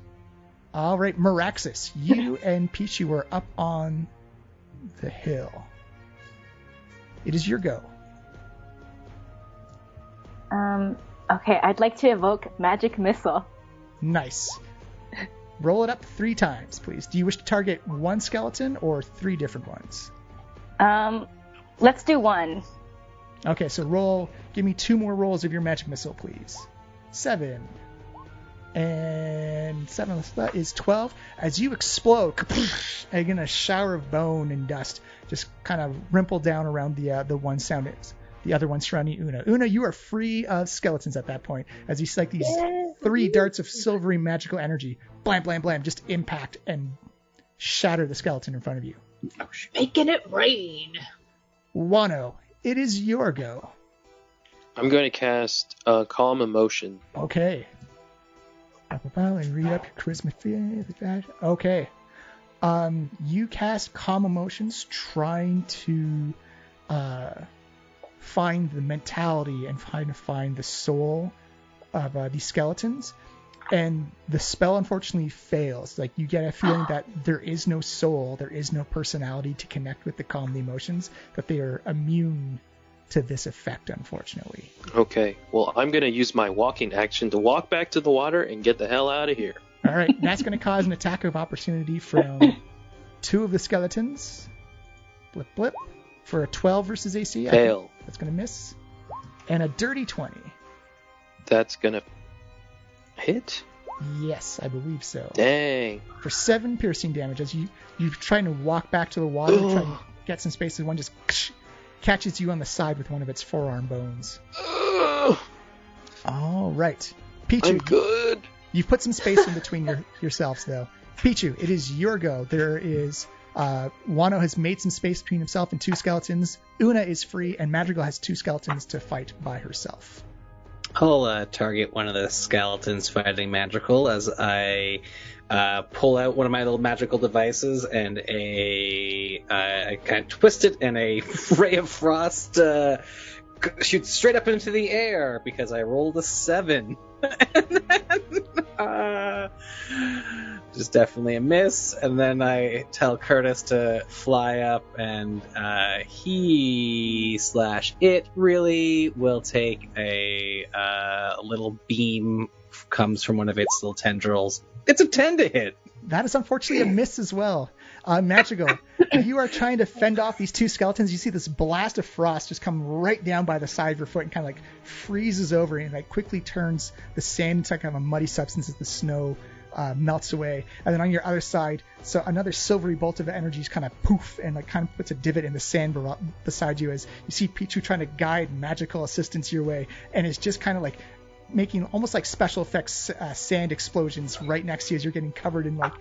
S1: All right, Meraxis, you and Pichu are up on the hill. It is your go.
S4: Okay, I'd like to evoke Magic Missile.
S1: Nice. Roll it up 3 times, please. Do you wish to target one skeleton or 3 different ones?
S4: Let's do 1.
S1: Okay, so give me 2 more rolls of your Magic Missile, please. 7. And 7, that is 12. As you explode, again, a shower of bone and dust just kind of rimple down around the one sound is. The other one surrounding Una. Una, you are free of skeletons at that point, as you see like these 3 darts of silvery magical energy, blam, blam, blam, just impact and shatter the skeleton in front of you.
S2: Oh, making it rain.
S1: Wano, it is your go.
S3: I'm going to cast Calm Emotion.
S1: Okay. And read up your charisma feeling. Okay. You cast Calm Emotions, trying to find the mentality and trying to find the soul of these skeletons, and the spell unfortunately fails. Like, you get a feeling that there is no soul, there is no personality to connect with the calm the emotions, that they are immune to this effect, unfortunately.
S3: Okay, well, I'm going to use my walking action to walk back to the water and get the hell out of here.
S1: All right, that's going to cause an attack of opportunity from 2 of the skeletons. Blip, blip. For a 12 versus AC.
S3: Fail.
S1: That's going to miss. And a dirty 20.
S3: That's going to hit?
S1: Yes, I believe so.
S3: Dang.
S1: For 7 piercing damage, as you're trying to walk back to the water, trying to get some space, and one just catches you on the side with one of its forearm bones. All right. Pichu,
S3: I'm good.
S1: You've put some space in between yourselves, though. Pichu, it is your go. There is... Wano has made some space between himself and 2 skeletons. Una is free, and Madrigal has 2 skeletons to fight by herself.
S5: I'll target one of the skeletons fighting Madrigal as I pull out one of my little magical devices, and I kind of twist it, and a ray of frost shoots straight up into the air because I rolled a 7. Just definitely a miss, and then I tell Curtis to fly up, and he/it really will take a little beam comes from one of its little tendrils. It's a 10 to hit.
S1: That is unfortunately a miss as well. Madrigal, you are trying to fend off these 2 skeletons. You see this blast of frost just come right down by the side of your foot and kind of like freezes over, and like quickly turns the sand into kind of a muddy substance as the snow melts away. And then on your other side, so another silvery bolt of energy just kind of poof and like kind of puts a divot in the sand beside you, as you see Pichu trying to guide magical assistance your way, and it's just kind of like making almost like special effects sand explosions right next to you as you're getting covered in like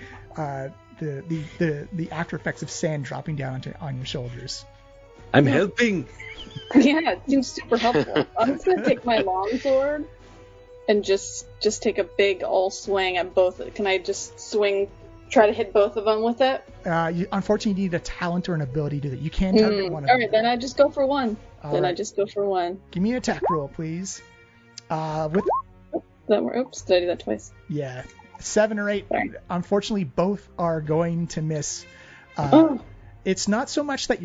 S1: the after effects of sand dropping down on your shoulders.
S5: I'm helping.
S7: Yeah, it seems super helpful. I'm just gonna take my longsword and just take a big all swing at both. Can I just try to hit both of them with it?
S1: Unfortunately, you need a talent or an ability to do that. You can target one of them.
S7: All right, then I just go for one.
S1: I
S7: just go for one.
S1: Give me an attack roll, please.
S7: Oops, did I do that twice?
S1: Yeah. 7 or 8. Sorry. Unfortunately, both are going to miss. It's not so much that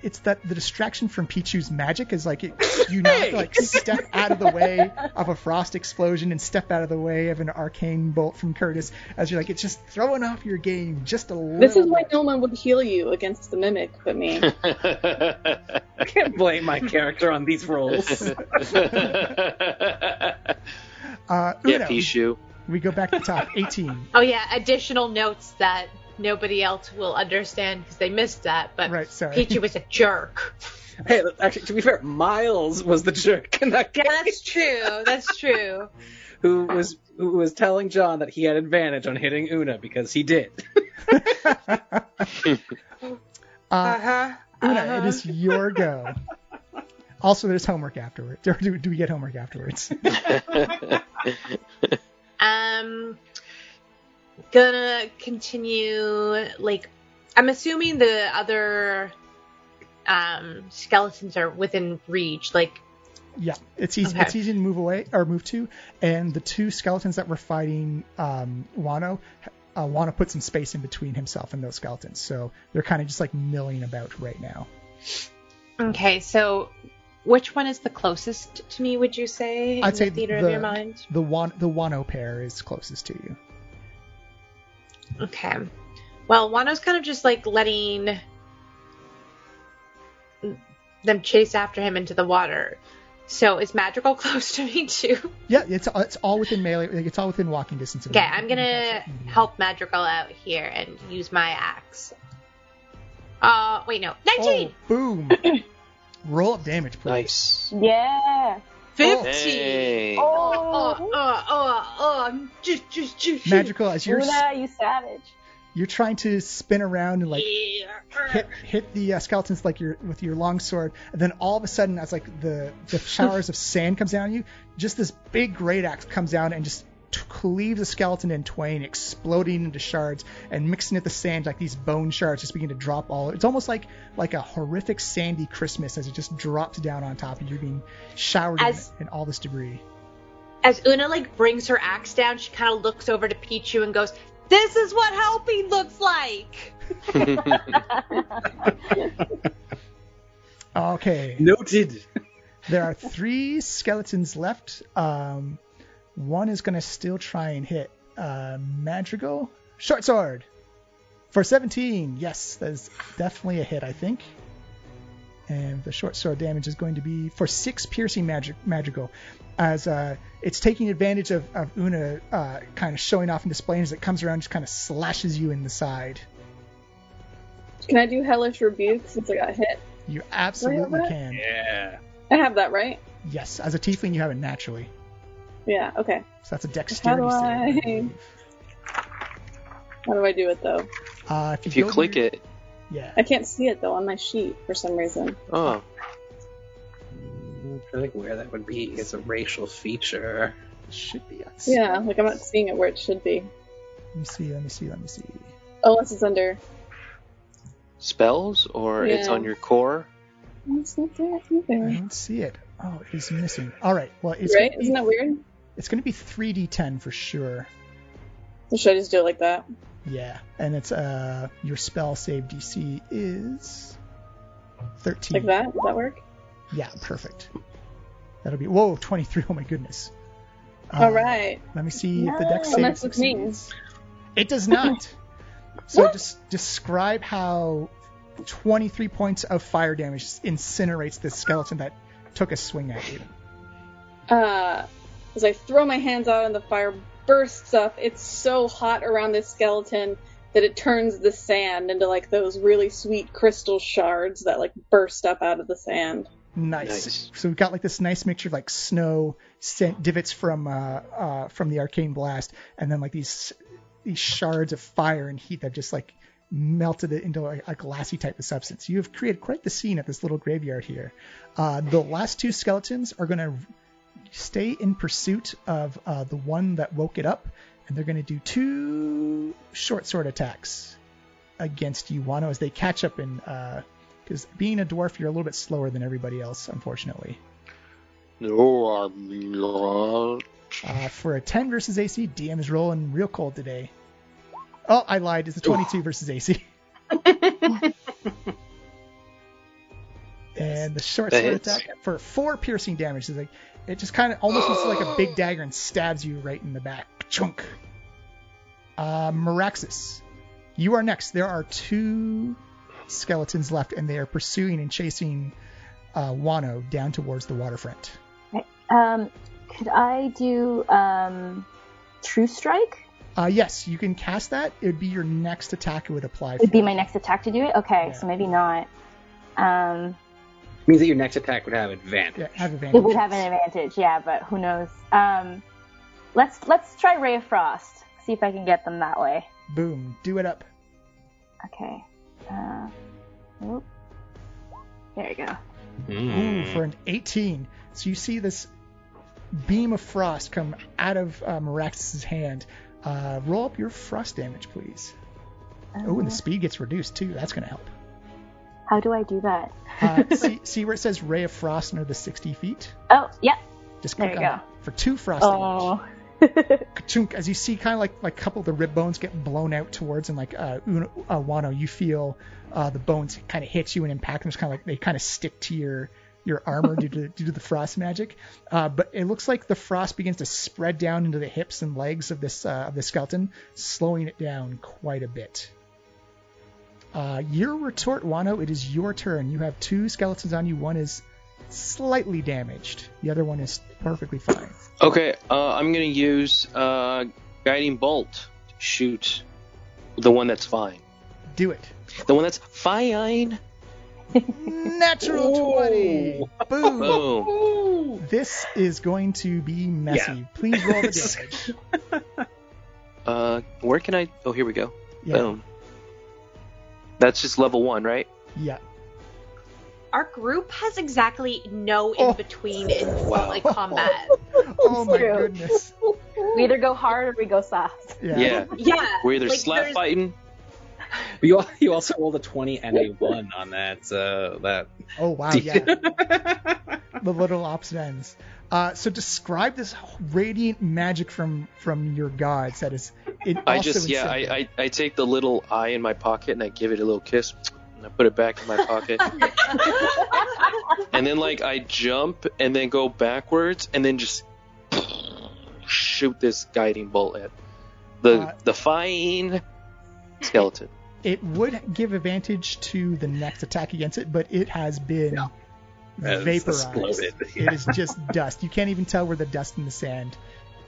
S1: it's that the distraction from Pichu's magic is like you now have to like step out of the way of a frost explosion and step out of the way of an arcane bolt from Curtis, as you're like, it's just throwing off your game just a little.
S7: This is why no one would heal you against the mimic but me.
S5: I can't blame my character on these rolls.
S3: Pichu.
S1: We go back to the top. 18.
S2: Oh yeah, additional notes that nobody else will understand because they missed that, but
S1: right, sorry.
S2: Pichu was a jerk.
S5: Hey, actually, to be fair, Miles was the jerk in that case.
S2: Yeah, that's true. That's true.
S5: Who was telling John that he had advantage on hitting Una because he did.
S1: Una, it is your go. Also, there's homework afterwards. Or do we get homework afterwards?
S2: Gonna continue, like, I'm assuming the other skeletons are within reach, like.
S1: Yeah, it's easy.
S2: Okay.
S1: It's easy to move away or move to. And the two skeletons that were fighting Wano put some space in between himself and those skeletons, so they're kind of just like milling about right now.
S2: Okay, so which one is the closest to me? Would you say?
S1: I'd say
S2: the theater of your mind.
S1: The Wano pair is closest to you.
S2: Okay. Well, Wano's kind of just like letting them chase after him into the water. So is Madrigal close to me too?
S1: Yeah, it's all within melee. It's all within walking distance of
S2: Okay,
S1: me.
S2: I'm gonna help Madrigal out here and use my axe. Wait, no, 19.
S1: Oh, boom! Roll up damage, please.
S3: Nice.
S4: Yeah.
S2: 15.
S3: Hey.
S2: Just.
S1: Magical, as you're
S4: Una, you savage.
S1: you're trying to spin around and like hit the skeletons like with your long sword, and then all of a sudden, as like the showers of sand comes down on you, just this big great axe comes down and just cleaves the skeleton in twain, exploding into shards and mixing with the sand, like these bone shards just begin to drop all. It's almost like a horrific sandy Christmas as it just drops down on top of you, being showered in all this debris.
S2: As Una like brings her axe down, she kind of looks over to Pichu and goes, "This is what helping looks like."
S1: Okay.
S5: Noted.
S1: There are 3 skeletons left. One is going to still try and hit Madrigal. Short sword for 17. Yes, that is definitely a hit, I think. And the short sword damage is going to be for 6 piercing Madrigal, as it's taking advantage of Una kind of showing off and displaying as it comes around, just kind of slashes you in the side.
S7: Can I do Hellish Rebuke since I got hit?
S1: You absolutely can.
S5: Yeah.
S7: I have that, right?
S1: Yes, as a tiefling, you have it naturally.
S7: Yeah, okay.
S1: So that's a dexterity save. I believe.
S7: How do I do it, though?
S3: If you click it.
S1: Yeah.
S7: I can't see it, though, on my sheet for some reason.
S3: Oh.
S5: I'm trying to think where that would be. It's a racial feature.
S1: It should be.
S7: Yeah, like I'm not seeing it where it should be.
S1: Let me see.
S7: Unless it's under...
S3: Spells, or it's on your core?
S7: It's not there
S1: I
S7: either.
S1: don't see it. Oh, it is missing. All right. Well, it's
S7: Right? Isn't that weird?
S1: It's going to be 3d10 for sure.
S7: So should I just do it like that?
S1: Yeah, and it's your spell save DC is 13.
S7: Like that? Does that work?
S1: Yeah, perfect. That'll be 23. Oh my goodness.
S7: All right.
S1: Let me see if the dex save
S7: Unless with me.
S1: succeeds. It does not. So just describe how 23 points of fire damage incinerates this skeleton that took a swing at you.
S7: As I throw my hands out and the fire bursts up, it's so hot around this skeleton that it turns the sand into like those really sweet crystal shards that like burst up out of the sand.
S1: Nice. So we've got like this nice mixture of like snow, divots from the arcane blast, and then like these shards of fire and heat that just like melted it into a glassy type of substance. You have created quite the scene at this little graveyard here. The last 2 skeletons are going to stay in pursuit of the one that woke it up, and they're going to do 2 short sword attacks against you, Wano, as they catch up in... because being a dwarf, you're a little bit slower than everybody else, unfortunately.
S3: No, I'm not.
S1: For a 10 versus AC, DM is rolling real cold today. Oh, I lied. It's a 22 versus AC. And the short sword attack for 4 piercing damage. Is like, it just kind of almost looks like a big dagger and stabs you right in the back. Chunk. Meraxis, you are next. There are 2 skeletons left, and they are pursuing and chasing Wano down towards the waterfront.
S4: Could I do True Strike?
S1: Yes, you can cast that. It would be your next attack it would apply for.
S4: It would be my next attack to do it? Okay,
S1: Yeah.
S4: so maybe not.
S5: Means that your next attack would have advantage.
S1: Yeah, have advantage.
S4: It would have an advantage, yeah, but who knows. Let's try Ray of Frost. See if I can get them that way.
S1: Boom. Do it up.
S4: Okay. Oop. There you go.
S1: Ooh, for an 18. So you see this beam of frost come out of Merax's hand. Roll up your frost damage, please. Oh, and the speed gets reduced too. That's going to help.
S4: How do I do that?
S1: See where it says Ray of Frost under the 60 feet?
S4: Oh, yeah.
S1: Just
S4: There
S1: click
S4: you
S1: on
S4: go.
S1: it for 2 frost damage. Ka-chunk, as you see kind of like a couple of the rib bones get blown out towards, and like Wano, you feel the bones kind of hit you and impact them. It's kind of like they kind of stick to your armor due to the frost magic. But it looks like the frost begins to spread down into the hips and legs of this skeleton, slowing it down quite a bit. Your retort, Wano. It is your turn. You have 2 skeletons on you. One is slightly damaged. The other one is perfectly fine.
S3: Okay, I'm going to use Guiding Bolt to shoot the one that's fine.
S1: Do it.
S3: The one that's fine.
S1: Natural 20. Boom.
S3: Boom.
S1: This is going to be messy.
S5: Yeah.
S1: Please roll the damage.
S3: Where can I... Oh, here we go.
S1: Yeah.
S3: Boom. That's just level 1, right?
S1: Yeah.
S2: Our group has exactly no in-between in combat.
S1: Oh my
S4: True.
S1: goodness.
S4: We either go hard or we go soft.
S3: Yeah.
S2: Yeah.
S3: We're either
S2: like,
S3: slap
S2: there's-
S3: fighting.
S5: You also rolled a 20 and a 1 on that, so that...
S1: Oh wow, yeah. The little opposite ends. So describe this radiant magic from your gods that is
S3: I take the little eye in my pocket and I give it a little kiss and I put it back in my pocket. And then like I jump and then go backwards and then just shoot this guiding bolt at the fine skeleton.
S1: It would give advantage to the next attack against it, but it has been vaporized.
S5: Exploded. Yeah.
S1: It is just dust. You can't even tell where the dust and the sand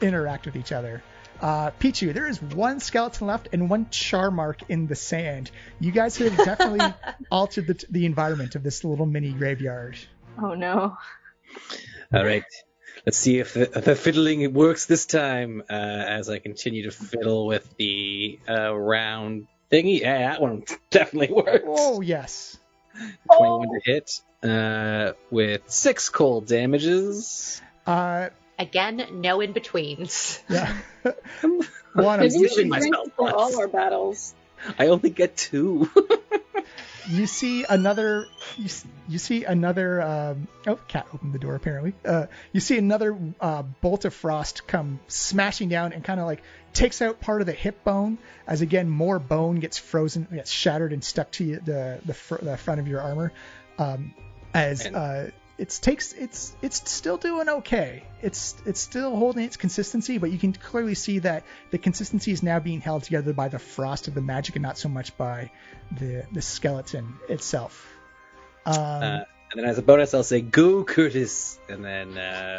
S1: interact with each other. Pichu, there is 1 skeleton left and 1 char mark in the sand. You guys have definitely altered the environment of this little mini graveyard.
S4: Oh no.
S5: All right. Let's see if the fiddling works this time. As I continue to fiddle with the round thingy. Yeah, that one definitely worked.
S1: Oh, yes.
S5: 21 to hit with 6 cold damages.
S2: Again, no in-betweens.
S1: Yeah. One,
S7: Maybe we
S5: using
S7: should drink
S5: myself
S7: for
S5: less.
S7: all our battles.
S5: I only get 2.
S1: you see another. You see another. Cat opened the door apparently. You see another bolt of frost come smashing down and kind of like takes out part of the hip bone. As again, more bone gets frozen, gets shattered and stuck to the front of your armor. It's still doing okay. It's still holding its consistency, but you can clearly see that the consistency is now being held together by the frost of the magic and not so much by the skeleton itself.
S5: And then as a bonus, I'll say, "Go, Curtis!" And then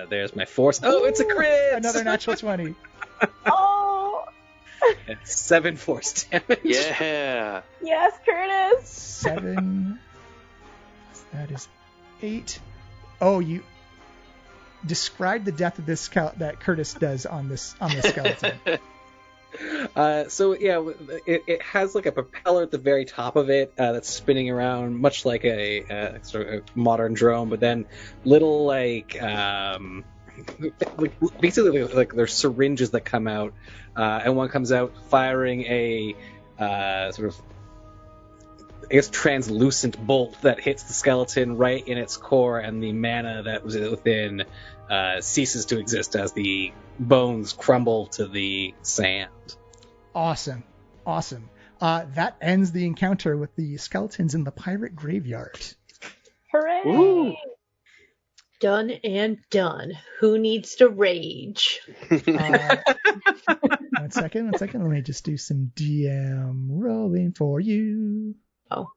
S5: there's my force. Oh, it's a crit!
S1: Another natural 20.
S4: Oh,
S5: 7 force damage.
S3: Yeah.
S4: yes, Curtis.
S1: 7. That is 8. Oh, you describe the death of this that Curtis does on this skeleton.
S5: So yeah, it has like a propeller at the very top of it that's spinning around, much like a sort of a modern drone. But then little basically like there's syringes that come out, and one comes out firing a sort of, I guess, translucent bolt that hits the skeleton right in its core, and the mana that was within ceases to exist as the bones crumble to the sand.
S1: Awesome. That ends the encounter with the skeletons in the pirate graveyard.
S4: Hooray!
S3: Ooh.
S2: Done and done. Who needs to rage?
S1: One second. Let me just do some DM rolling for you.
S2: Oh.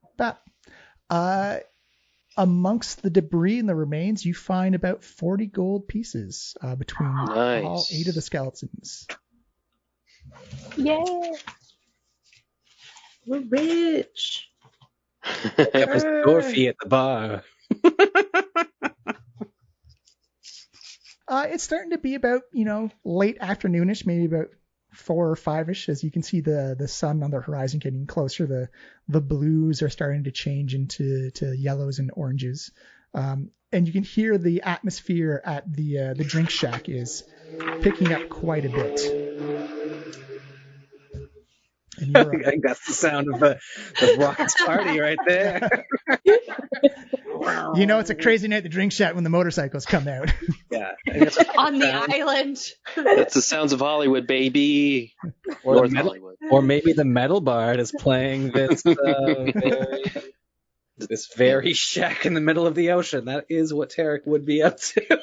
S1: Amongst the debris and the remains, you find about 40 gold pieces between
S3: Nice.
S1: all 8 of the skeletons.
S4: Yay!
S2: We're rich.
S5: That was your fee at the bar.
S1: It's starting to be about, late afternoonish, maybe about 4 or 5ish, as you can see the sun on the horizon getting closer. The blues are starting to change into yellows and oranges. and you can hear the atmosphere at the drink shack is picking up quite a bit. And
S5: I think that's the sound of the Rock's party right there.
S1: You know, it's a crazy night at the drink shack when the motorcycles come out.
S5: Yeah.
S2: On the island.
S3: That's the sounds of Hollywood, baby. North Hollywood.
S5: Or maybe the metal bard is playing this very shack in the middle of the ocean. That is what Tarek would be up to.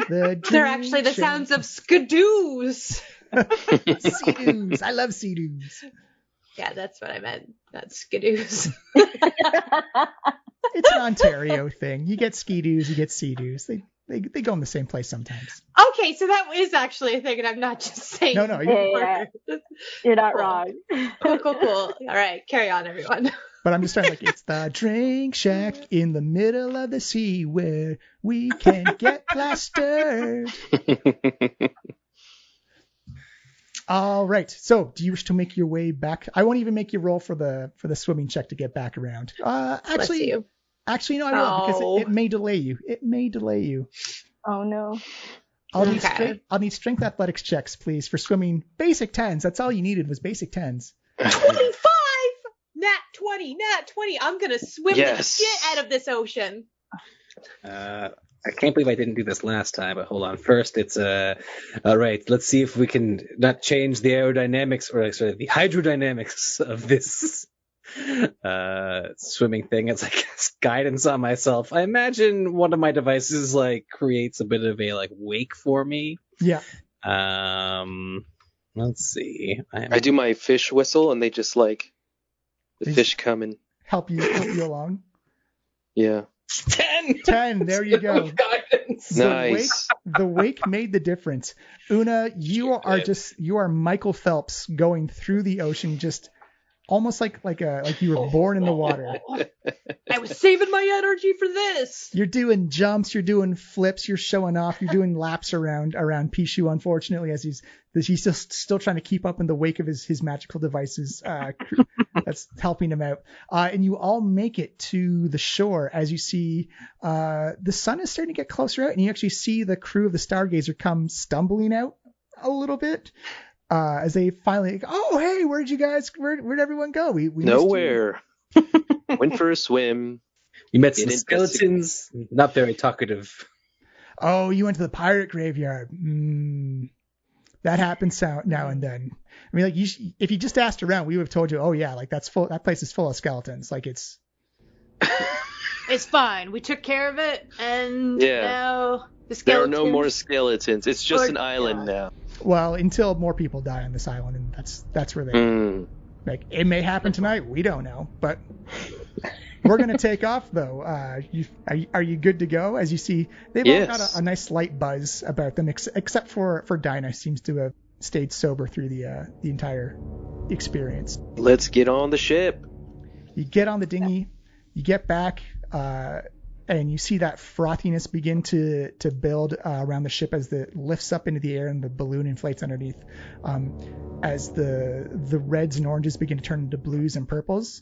S2: They're actually the sounds of skidoos.
S1: Sea-doos. I love sea-doos.
S2: Yeah, that's what I meant. That's skidoos.
S1: It's an Ontario thing. You get ski-doos, you get sea-doos. They go in the same place sometimes.
S2: Okay, so that is actually a thing, and I'm not just saying.
S1: No,
S4: you're not wrong.
S2: Cool. All right, carry on, everyone.
S1: But I'm just trying, like, it's the drink shack in the middle of the sea where we can get plastered. All right. So, do you wish to make your way back? I won't even make you roll for the swimming check to get back around. Actually, no, I won't because it may delay you. It may delay you.
S4: Oh no.
S1: I'll need strength athletics checks, please, for swimming. Basic 10s. That's all you needed was basic 10s.
S2: 25. Nat 20. I'm gonna swim the shit out of this ocean.
S5: I can't believe I didn't do this last time, but hold on. First, it's all right. Let's see if we can not change the aerodynamics or sorry, the hydrodynamics of this swimming thing. It's like guidance on myself. I imagine one of my devices like creates a bit of a like wake for me.
S1: Yeah.
S5: Let's see.
S3: I do my fish whistle, and they just like the fish come and
S1: help you along.
S3: Yeah.
S5: 10.
S1: There you go.
S3: Nice.
S1: The wake made the difference. Una, you are Michael Phelps going through the ocean, just almost like you were born in the water.
S2: I was saving my energy for this.
S1: You're doing jumps, you're doing flips, you're showing off, you're doing laps around Pichu, unfortunately, as he's still trying to keep up in the wake of his magical devices. That's helping him out. And you all make it to the shore as you see the sun is starting to get closer out, and you actually see the crew of the Stargazer come stumbling out a little bit. As they finally, oh hey, where'd everyone go? We
S3: nowhere. Went for a swim.
S5: You met some skeletons. Not very talkative.
S1: Oh, you went to the pirate graveyard. That happens now and then. I mean, like if you just asked around, we would have told you, oh yeah, like that's full. That place is full of skeletons. Like it's.
S2: It's fine. We took care of it, and now the skeletons.
S3: There are no more skeletons. It's just an island now.
S1: Well, until more people die on this island, and that's where they like. It may happen tonight. We don't know, but we're gonna take off though. Are you good to go? As you see, they've all got a nice light buzz about them, except for Dinah, seems to have stayed sober through the entire experience.
S3: Let's get on the ship.
S1: You get on the dinghy. You get back. And you see that frothiness begin to build around the ship as it lifts up into the air and the balloon inflates underneath. As the reds and oranges begin to turn into blues and purples.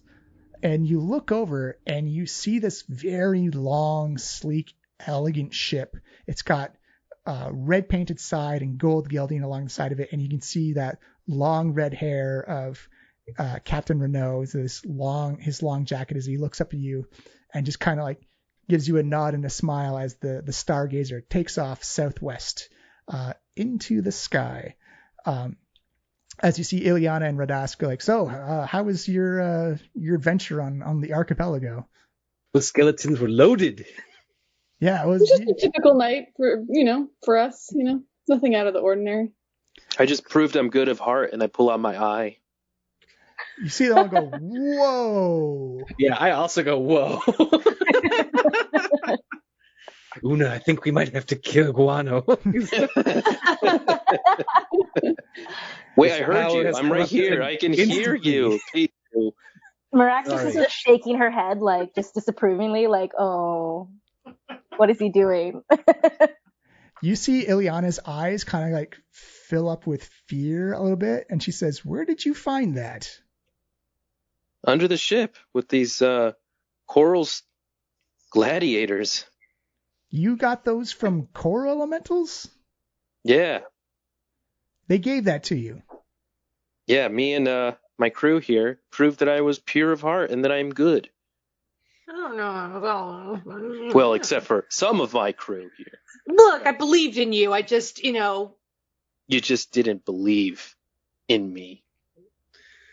S1: And you look over and you see this very long, sleek, elegant ship. It's got red painted side and gold gilding along the side of it. And you can see that long red hair of Captain Renault, his long jacket as he looks up at you and just kind of like gives you a nod and a smile as the Stargazer takes off southwest into the sky. As you see Ileana and Radas go like, so how was your adventure on the archipelago?
S5: The skeletons were loaded.
S1: Yeah, it was
S7: just a typical night for us, nothing out of the ordinary.
S3: I just proved I'm good of heart, and I pull out my eye.
S1: You see them all go, whoa.
S5: Yeah, I also go, whoa. Una, I think we might have to kill Guano.
S3: Wait, I heard you. I'm right here. I can hear you.
S4: Miraxis is just shaking her head, like, just disapprovingly, like, oh, what is he doing?
S1: You see Ileana's eyes kind of like fill up with fear a little bit, and she says, where did you find that?
S3: Under the ship with these Corals gladiators.
S1: You got those from core elementals?
S3: Yeah.
S1: They gave that to you.
S3: Yeah, me and my crew here proved that I was pure of heart and that I'm good.
S2: Oh, no.
S3: Well, except for some of my crew here.
S2: Look, I believed in you. I just,
S3: You just didn't believe in me.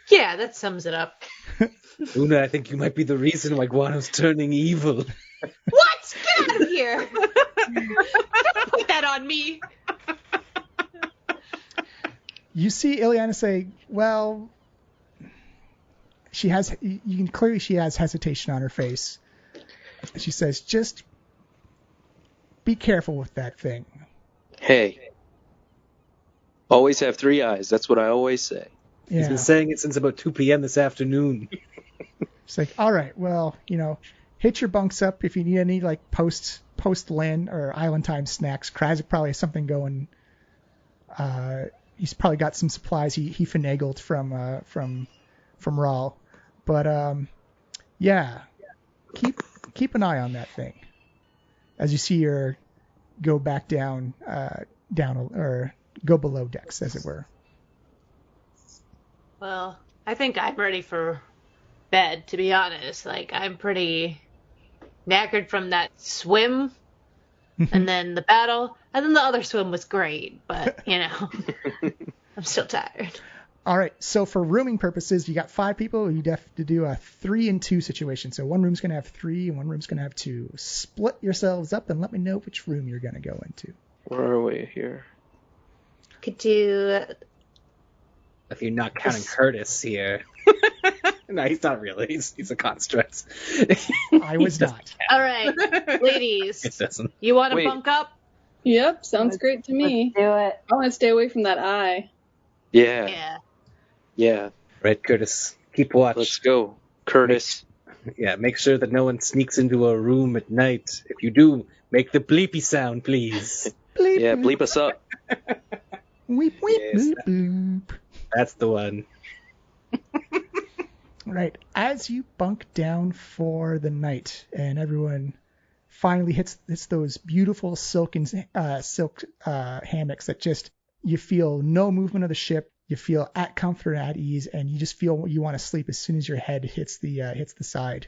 S2: Yeah, that sums it up.
S5: Una, I think you might be the reason why Guano's turning evil.
S2: What? Get out of here! Don't put that on me.
S1: You see Ileana say, well, she has hesitation on her face. She says, just be careful with that thing.
S3: Hey. Always have 3 eyes. That's what I always say.
S1: Yeah.
S5: He's been saying it since about 2 p.m. this afternoon.
S1: It's like, all right, well, hit your bunks up if you need any like post land or island time snacks. Krasik probably has something going. He's probably got some supplies he finagled from Rawl. But yeah, keep an eye on that thing as you see her go back down or go below decks, as it were.
S2: Well, I think I'm ready for bed, to be honest. Like, I'm pretty knackered from that swim, and then the battle, and then the other swim was great, but, I'm still tired.
S1: All right, so for rooming purposes, you got 5 people. You have to do a 3 and 2 situation. So one room's going to have 3 and one room's going to have 2. Split yourselves up and let me know which room you're going to go into.
S3: Where are we here?
S2: Could do...
S5: If you're not counting Curtis here. No, he's not really. He's a construct.
S1: I was not.
S2: All right, ladies.
S5: It doesn't.
S2: You want to bunk up?
S7: Yep, sounds great to me.
S4: Let's do it.
S7: I want to stay away from that eye.
S3: Yeah.
S5: Right, Curtis. Keep watch.
S3: Let's go, Curtis.
S5: Make sure that no one sneaks into a room at night. If you do, make the bleepy sound, please.
S1: Bleep,
S3: Yeah, bleep us up.
S1: Weep, weep,
S5: Yes.
S1: bloop, bloop.
S5: That's the one.
S1: Right. As you bunk down for the night and everyone finally hits those beautiful silk hammocks that just, you feel no movement of the ship. You feel at comfort, at ease, and you just feel you want to sleep as soon as your head hits the side.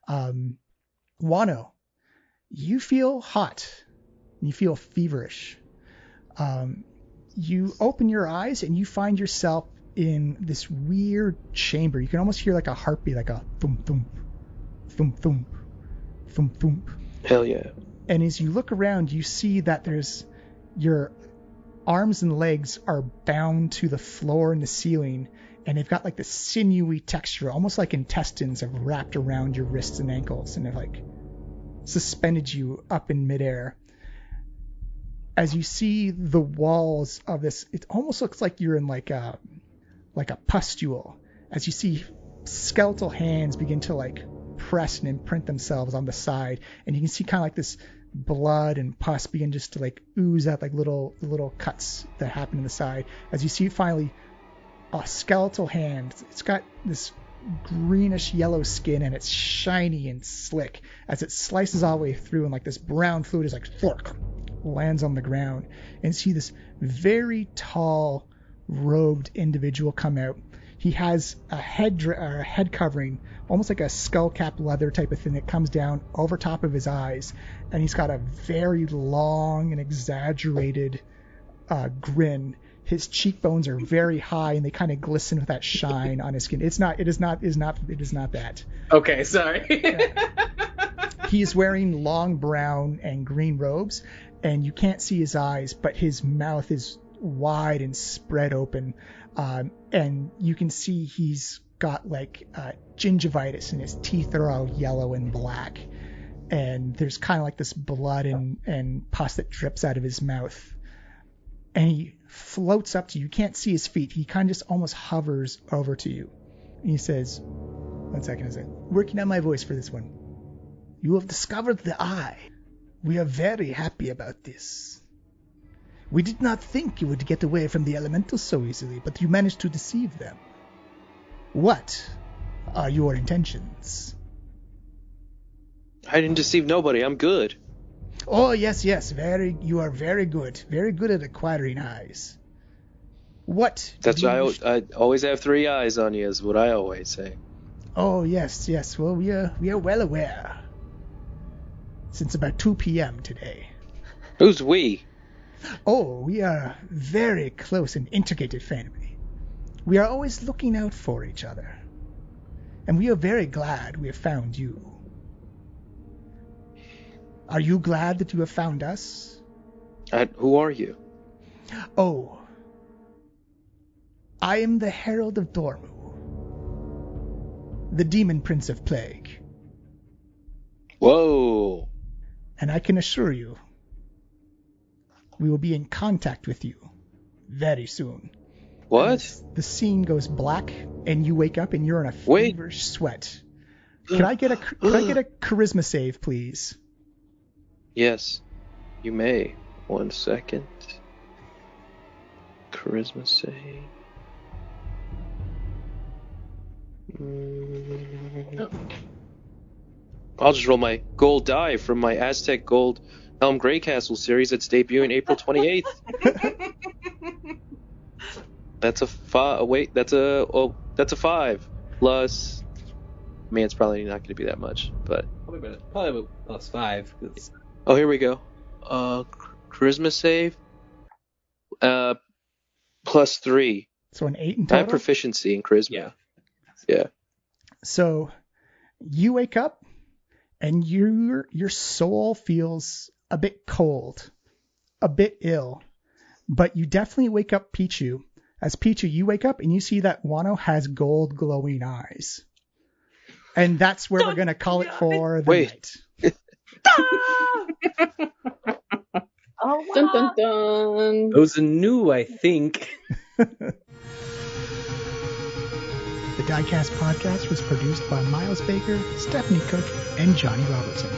S1: Wano, you feel hot. You feel feverish. You open your eyes and you find yourself in this weird chamber. You can almost hear like a heartbeat, like a thump, thump, thump, thump, thump, thump.
S3: Hell yeah.
S1: And as you look around, you see that there's your arms and legs are bound to the floor and the ceiling, and they've got like this sinewy texture, almost like intestines have wrapped around your wrists and ankles, and they've like suspended you up in midair. As you see the walls of this, it almost looks like you're in like a pustule. As you see skeletal hands begin to like press and imprint themselves on the side, and you can see kind of like this blood and pus begin just to like ooze out like little cuts that happen in the side. As you see finally a skeletal hand, it's got this greenish yellow skin and it's shiny and slick. As it slices all the way through, and like this brown fluid is like fork lands on the ground, and see this very tall robed individual come out. He has a head covering, almost like a skull cap leather type of thing that comes down over top of his eyes, and he's got a very long and exaggerated grin. His cheekbones are very high and they kind of glisten with that shine on his skin. It is not that.
S5: Okay, sorry.
S1: Yeah. He's wearing long brown and green robes, and you can't see his eyes, but his mouth is wide and spread open, and you can see he's got like gingivitis, and his teeth are all yellow and black, and there's kind of like this blood and pus that drips out of his mouth, and he floats up to you. You can't see his feet. He kind of just almost hovers over to you, and he says, one second, I said, working on my voice for this one. You have discovered the eye. We are very happy about this. We did not think you would get away from the elementals so easily, but you managed to deceive them. What are your intentions?
S3: I didn't deceive nobody. I'm good.
S1: Oh, yes. You are very good. Very good at acquiring eyes. What?
S3: That's why I always have 3 eyes on you, is what I always say.
S1: Oh, yes. Well, we are well aware. Since about 2 p.m. today.
S3: Who's we?
S1: Oh, we are very close and integrated family. We are always looking out for each other. And we are very glad we have found you. Are you glad that you have found us?
S3: Who are you?
S1: Oh. I am the Herald of Dormu. The Demon Prince of Plague.
S3: Whoa.
S1: And I can assure you, we will be in contact with you very soon.
S3: What?
S1: As the scene goes black, and you wake up, and you're in a feverish sweat. Can I get a charisma save, please?
S3: Yes, you may. 1 second. Charisma save. I'll just roll my gold die from my Aztec Gold Helm Greycastle series that's debuting April 28th. That's a 5. Wait, that's a 5 plus. I mean, it's probably not going to be that much, but
S5: Probably plus 5.
S3: oh, here we go. Charisma save. Plus 3.
S1: So an 8 in
S3: I
S1: total?
S3: have proficiency in charisma. Yeah.
S1: So you wake up, and your soul feels a bit cold, a bit ill, but you definitely wake up Pichu. As Pichu, you wake up and you see that Wano has gold glowing eyes. And that's where we're going to call it for the night.
S4: Oh, wow.
S7: Dun dun dun.
S5: Those are new, I think.
S1: The Diecast podcast was produced by Miles Baker, Stephanie Cook, and Johnny Robertson.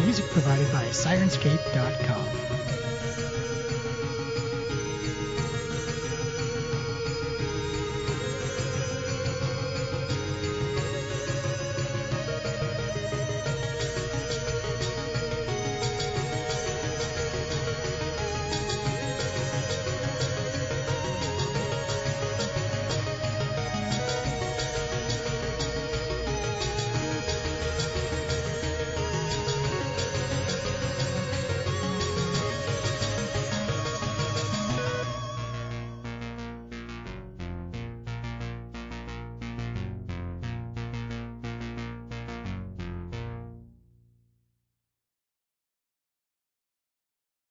S1: Music provided by Syrinscape.com.